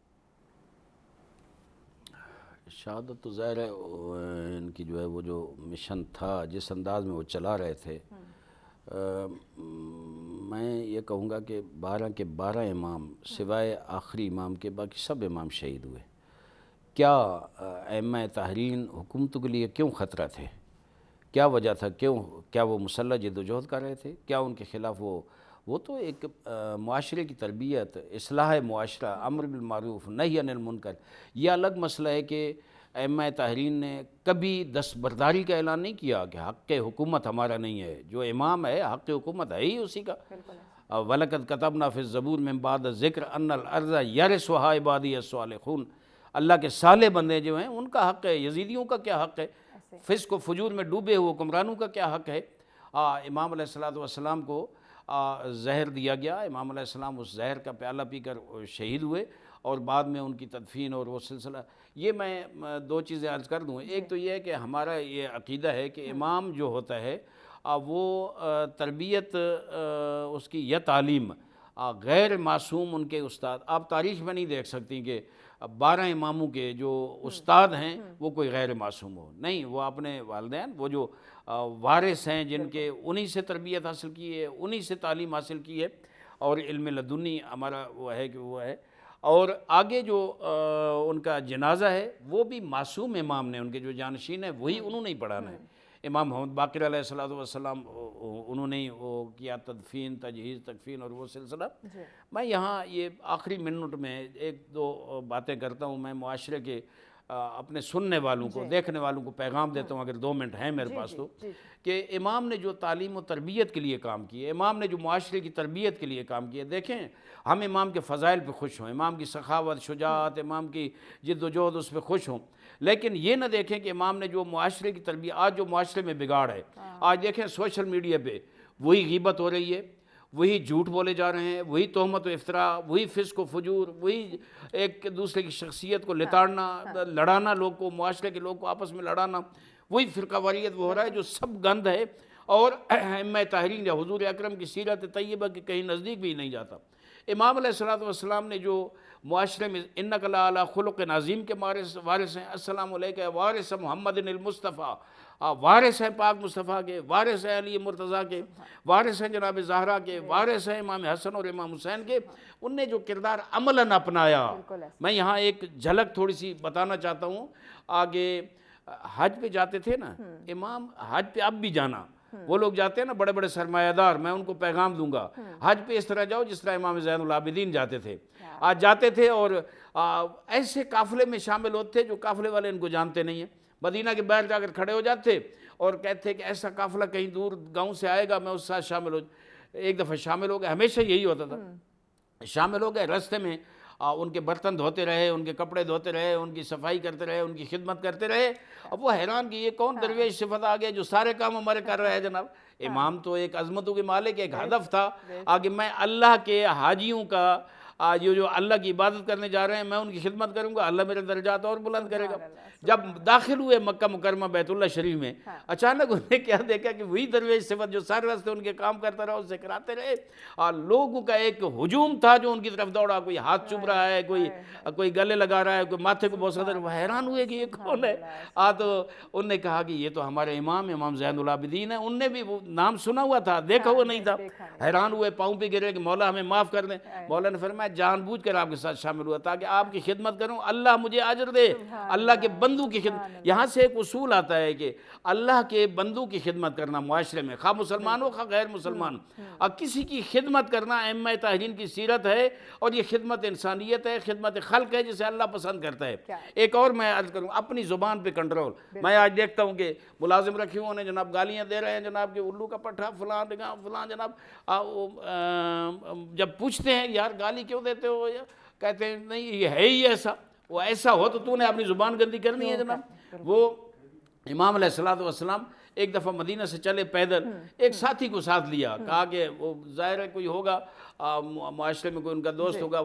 شہادت تو ظاہر ہے ان کی جو ہے وہ جو مشن تھا, جس انداز میں وہ چلا رہے تھے, میں یہ کہوں گا کہ 12 کے 12 امام سوائے آخری امام کے باقی سب امام شہید ہوئے۔ کیا ائمہ طاہرین حکومتوں کے لیے کیوں خطرہ تھے؟ کیا وجہ تھا؟ کیا وہ مسلح جد و جہد کر رہے تھے؟ کیا ان کے خلاف وہ تو ایک معاشرے کی تربیت، اصلاح معاشرہ، امر بالمعروف نہی عن المنکر، یہ الگ مسئلہ ہے کہ ائمہ طاہرین نے کبھی دستبرداری کا اعلان نہیں کیا کہ حق حکومت ہمارا نہیں ہے، جو امام ہے حق حکومت ہے ہی اسی کا۔ وَلَقَدْ كَتَبْنَا فِي الزَّبُورِ مِن بَعْدِ الذِّكْرِ أَنَّ الْأَرْضَ يَرِثُهَا عِبَادِيَ الصَّالِحُونَ، اللہ کے صالح بندے جو ہیں ان کا حق ہے۔ یزیدیوں کا کیا حق ہے؟ فسق و فجور میں ڈوبے ہوئے حکمرانوں کا کیا حق ہے؟ امام علیہ السلام کو زہر دیا گیا، امام علیہ السلام اس زہر کا پیالہ پی کر شہید ہوئے، اور بعد میں ان کی تدفین اور وہ سلسلہ۔ یہ میں 2 چیزیں عرض کر دوں۔ ایک تو یہ ہے کہ ہمارا یہ عقیدہ ہے کہ امام جو ہوتا ہے وہ تربیت اس کی یا تعلیم غیر معصوم ان کے استاد، آپ تاریخ میں نہیں دیکھ سکتی کہ 12 اماموں کے جو استاد ہیں وہ کوئی غیر معصوم ہو، نہیں، وہ اپنے والدین، وہ جو وارث ہیں جن کے انہی سے تربیت حاصل کی ہے، انہی سے تعلیم حاصل کی ہے، اور علم لدنی ہمارا وہ ہے کہ وہ ہے۔ اور آگے جو ان کا جنازہ ہے وہ بھی معصوم امام نے، ان کے جو جانشین ہیں وہی انہوں نے ہی پڑھانا ہے۔ امام محمد باقر علیہ السلام انہوں نے وہ کیا تدفین، تجہیز، تکفین اور وہ سلسلہ۔ میں یہاں یہ آخری منٹ میں 1-2 باتیں کرتا ہوں، میں معاشرے کے اپنے سننے والوں کو، دیکھنے والوں کو پیغام دیتا ہوں، اگر 2 منٹ ہیں میرے پاس تو، کہ امام نے جو تعلیم و تربیت کے لیے کام کیے، امام نے جو معاشرے کی تربیت کے لیے کام کیے، دیکھیں ہم امام کے فضائل پہ خوش ہوں، امام کی سخاوت، شجاعت، امام کی جد و جہد اس پہ خوش ہوں، لیکن یہ نہ دیکھیں کہ امام نے جو معاشرے کی تربیت، آج جو معاشرے میں بگاڑ ہے، آج دیکھیں سوشل میڈیا پہ وہی غیبت ہو رہی ہے، وہی جھوٹ بولے جا رہے ہیں، وہی تہمت و افتراء، وہی فسق و فجور، وہی ایک دوسرے کی شخصیت کو لتاڑنا، لڑانا، لوگ کو، معاشرے کے لوگ کو آپس میں لڑانا، وہی فرقہ واریت وہ ہو رہا ہے جو سب گند ہے، اور ائمہ طاہرین یا حضور اکرم کی سیرت طیبہ کے کہیں نزدیک بھی نہیں جاتا۔ امام علیہ السلام نے جو معاشرے میں انک لعلی خلق عظیم کے وارث ہیں، السلام علیکہ وارث محمد المصطفیٰ، وارث ہیں پاک مصطفیٰ کے، وارث ہیں علی مرتضیٰ کے، وارث ہیں جناب زہرا کے، وارث ہیں امام حسن اور امام حسین کے، ان نے جو کردار عملاً اپنایا، میں یہاں ایک جھلک تھوڑی سی بتانا چاہتا ہوں۔ آگے حج پہ جاتے تھے نا امام، حج پہ اب بھی جانا، وہ لوگ جاتے ہیں نا بڑے بڑے سرمایہ دار، میں ان کو پیغام دوں گا حج پہ اس طرح جاؤ جس طرح امام زین العابدین جاتے تھے، آج جاتے تھے، اور ایسے قافلے میں شامل ہوتے تھے جو قافلے والے ان کو جانتے نہیں ہیں، مدینہ کے باہر جا کر کھڑے ہو جاتے اور کہتے کہ ایسا قافلہ کہیں دور گاؤں سے آئے گا، میں اس ساتھ شامل ہو۔ ایک دفعہ شامل ہو گئے، ہمیشہ یہی ہوتا تھا، شامل ہو گئے، راستے میں ان کے برتن دھوتے رہے، ان کے کپڑے دھوتے رہے، ان کی صفائی کرتے رہے، ان کی خدمت کرتے رہے۔ اب وہ حیران کہ یہ کون درویش صفت آ گیا جو سارے کام ہمارے کر رہے ہیں جناب۔ امام تو ایک عظمتوں کے مالک، ایک ہدف تھا آگے میں اللہ کے حاجیوں کا جو اللہ کی عبادت کرنے جا رہے ہیں، میں ان کی خدمت کروں گا، اللہ میرے درجات اور بلند کرے گا۔ جب داخل ہوئے مکہ مکرمہ بیت اللہ شریف میں، اچانک انہوں نے کیا دیکھا کہ وہی درویش صفت جو سارے راستے ان کے کام کرتا رہا، اس سے کراتے رہے، اور لوگوں کا ایک ہجوم تھا جو ان کی طرف دوڑا، کوئی ہاتھ چوم رہا ہے، کوئی گلے لگا رہا ہے، کوئی ماتھے کو بوسہ دے رہا ہے۔ وہ حیران ہوئے کہ یہ کون ہے؟ تو انہوں نے کہا کہ یہ تو ہمارے امام زین العابدین ہیں۔ ان نے بھی وہ نام سنا ہوا تھا، دیکھا ہوا نہیں تھا، حیران ہوئے، پاؤں پہ گرے کہ مولا ہمیں معاف کر دیں۔ مولا نے فرمایا جان بوجھ کر آپ کے ساتھ شامل ہوا تاکہ آپ کی خدمت کروں، اللہ مجھے اجر دے، اللہ کے بندوں کی خدمت۔ یہاں سے ایک اصول آتا ہے کہ اللہ کے بندوں کی خدمت کرنا معاشرے میں، خواہ مسلمان ہو خواہ غیر مسلمان، اور کسی کی خدمت کرنا ائمہ طاہرین کی سیرت ہے، اور یہ خدمت انسانیت ہے، خدمت خلق ہے جسے اللہ پسند کرتا ہے۔ ایک اور میں عرض کروں، اپنی زبان پہ کنٹرول۔ میں آج دیکھتا ہوں کہ ملازم رکھے ہوئے ہیں جناب، گالیاں دے رہے ہیں جناب کہ الو کا پٹھا فلان جناب، جب پوچھتے ہیں یار گالی کیوں دیتے ہو، کہتے ہیں نہیں یہ ہے ہی ایسا، وہ ایسا ہو تو نے اپنی زبان گندی کرنی ہے جناب۔ وہ امام علیہ السلام ایک دفعہ مدینہ سے چلے پیدل، ایک ساتھی کو ساتھ لیا، کہا کہ وہ ظاہر ہے کوئی ہوگا معاشرے میں کوئی ان کا دوست ہوگا،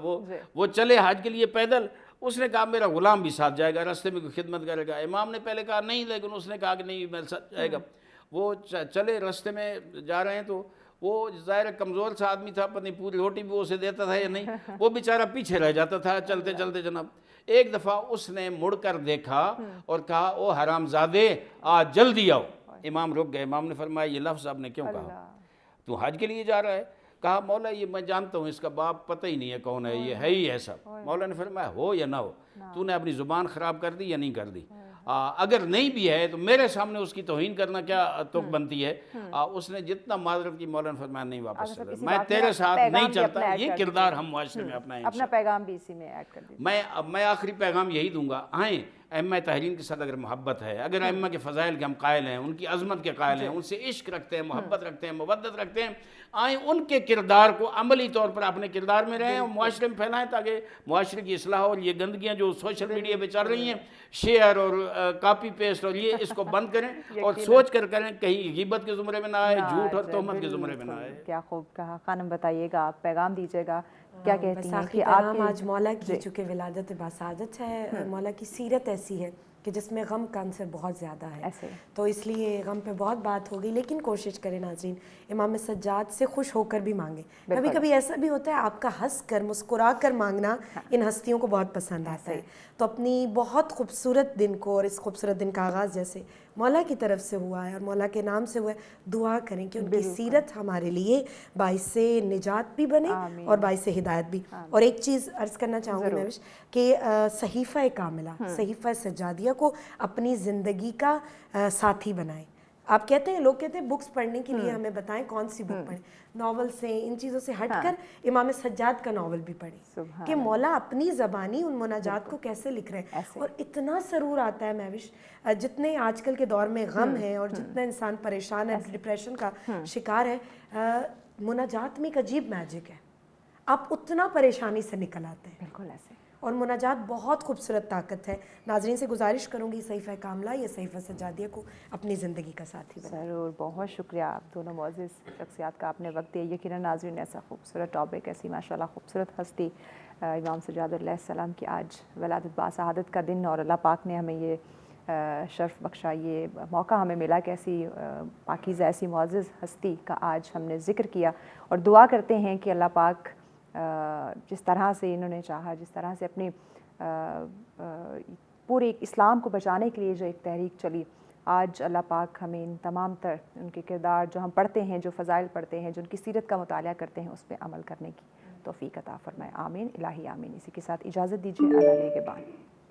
وہ چلے حج کے لیے پیدل، اس نے کہا میرا غلام بھی ساتھ جائے گا، راستے میں کوئی خدمت کرے گا۔ امام نے پہلے کہا نہیں، لیکن اس نے کہا کہ نہیں میرے ساتھ جائے گا۔ وہ چلے، راستے میں جا رہے ہیں تو وہ ظاہر کمزور سا آدمی تھا، پتہ نہیں پوری روٹی بھی اسے دیتا تھا یا نہیں، وہ بیچارہ پیچھے رہ جاتا تھا چلتے چلتے جناب۔ ایک دفعہ اس نے مڑ کر دیکھا اور کہا او حرام زادے آج جلدی آؤ۔ امام رک گئے، امام نے فرمایا یہ لفظ آپ نے کیوں کہا؟ تو حج کے لیے جا رہا ہے؟ کہا مولا یہ میں جانتا ہوں اس کا باپ پتہ ہی نہیں ہے کون ہے، یہ ہے ہی ایسا۔ مولا نے فرمایا ہو یا نہ ہو، تو نے اپنی زبان خراب کر دی یا نہیں کر دی؟ اگر نہیں بھی ہے تو میرے سامنے اس کی توہین کرنا کیا تک بنتی ہے؟ اس نے جتنا معذرت کی، مولا نے فرمایا نہیں واپس چل رہا، میں تیرے ساتھ نہیں چلتا۔ یہ کردار ہم معاشرے میں اپنائیں، اپنا پیغام بھی اسی میں ایڈ کر دیجیے۔ میں آخری پیغام یہی دوں گا، آئیں ائمہ طاہرین کے ساتھ اگر محبت ہے، اگر ائمہ کے فضائل کے ہم قائل ہیں، ان کی عظمت کے قائل ہیں، ان سے عشق رکھتے ہیں، محبت رکھتے ہیں، مودت رکھتے ہیں، آئیں ان کے کردار کو عملی طور پر اپنے کردار میں رہیں اور معاشرے میں پھیلائیں، تاکہ معاشرے کی اصلاح اور یہ گندگیاں جو سوشل میڈیا پہ چل رہی ہیں، شیئر اور کاپی پیسٹ اور یہ، اس کو بند کریں اور سوچ کر کریں، کہیں غیبت کے زمرے میں نہ آئے، جھوٹ اور تہمت کے زمرے میں نہ آئے۔ کیا خوب کہا خانم، بتائیے گا آپ پیغام دیجیے گا، کیا کہتی ہیں آخری کہ آپ پیغام آج مولا کی، چونکہ ولادت باسعادت ہے، مولا کی سیرت ایسی ہے کہ جس میں غم کا عنصر بہت زیادہ ہے، تو اس لیے غم پہ بہت بات ہوگی، لیکن کوشش کریں ناظرین امام سجاد سے خوش ہو کر بھی مانگیں۔ کبھی کبھی ایسا بھی ہوتا ہے آپ کا ہنس کر مسکرا کر مانگنا ان ہستیوں کو بہت پسند آتا ہے، تو اپنی بہت خوبصورت دن کو اور اس خوبصورت دن کا آغاز جیسے مولا کی طرف سے ہوا ہے اور مولا کے نام سے ہوا ہے، دعا کریں کہ ان کی سیرت ہمارے لیے باعث نجات بھی بنے اور باعث ہدایت بھی۔ اور ایک چیز عرض کرنا چاہوں گی مہوش کہ صحیفہ کاملہ، صحیفہ سجادیہ کو اپنی زندگی کا ساتھی بنائیں۔ آپ کہتے ہیں، لوگ کہتے ہیں بکس پڑھنے کے لیے ہمیں بتائیں کون سی بک پڑھیں، ناول سے ان چیزوں سے ہٹ کر امام سجاد کا ناول بھی پڑھیں کہ مولا اپنی زبانی ان مناجات کو کیسے لکھ رہے ہیں، اور اتنا سرور آتا ہے مہوش، جتنے آج کل کے دور میں غم ہے اور جتنا انسان پریشان ہے، ڈپریشن کا شکار ہے، مناجات میں ایک عجیب میجک ہے، آپ اتنا پریشانی سے نکل آتے ہیں۔ بالکل ایسے، اور مناجات بہت خوبصورت طاقت ہے۔ ناظرین سے گزارش کروں گی صحیفہ کاملہ یا صحیفہ سجادیہ کو اپنی زندگی کا ساتھی بنائیں۔ ضرور، بہت شکریہ آپ دونوں معزز شخصیات کا، آپ نے وقت دیا۔ یقیناً ناظرین ایسا خوبصورت ٹاپک، ایسی ماشاءاللہ خوبصورت ہستی امام سجاد علیہ السلام کی آج ولادت باسعادت کا دن، اور اللہ پاک نے ہمیں یہ شرف بخشا، یہ موقع ہمیں ملا کہ ایسی پاکیزہ، ایسی معزز ہستی کا آج ہم نے ذکر کیا، اور دعا کرتے ہیں کہ اللہ پاک جس طرح سے انہوں نے چاہا، جس طرح سے اپنی پورے اسلام کو بچانے کے لیے جو ایک تحریک چلی، آج اللہ پاک ہمیں ان تمام تر ان کے کردار جو ہم پڑھتے ہیں، جو فضائل پڑھتے ہیں، جو ان کی سیرت کا مطالعہ کرتے ہیں، اس پہ عمل کرنے کی توفیق عطا فرمائے۔ آمین الہی آمین۔ اسی کے ساتھ اجازت دیجیے، اللہ کے بعد۔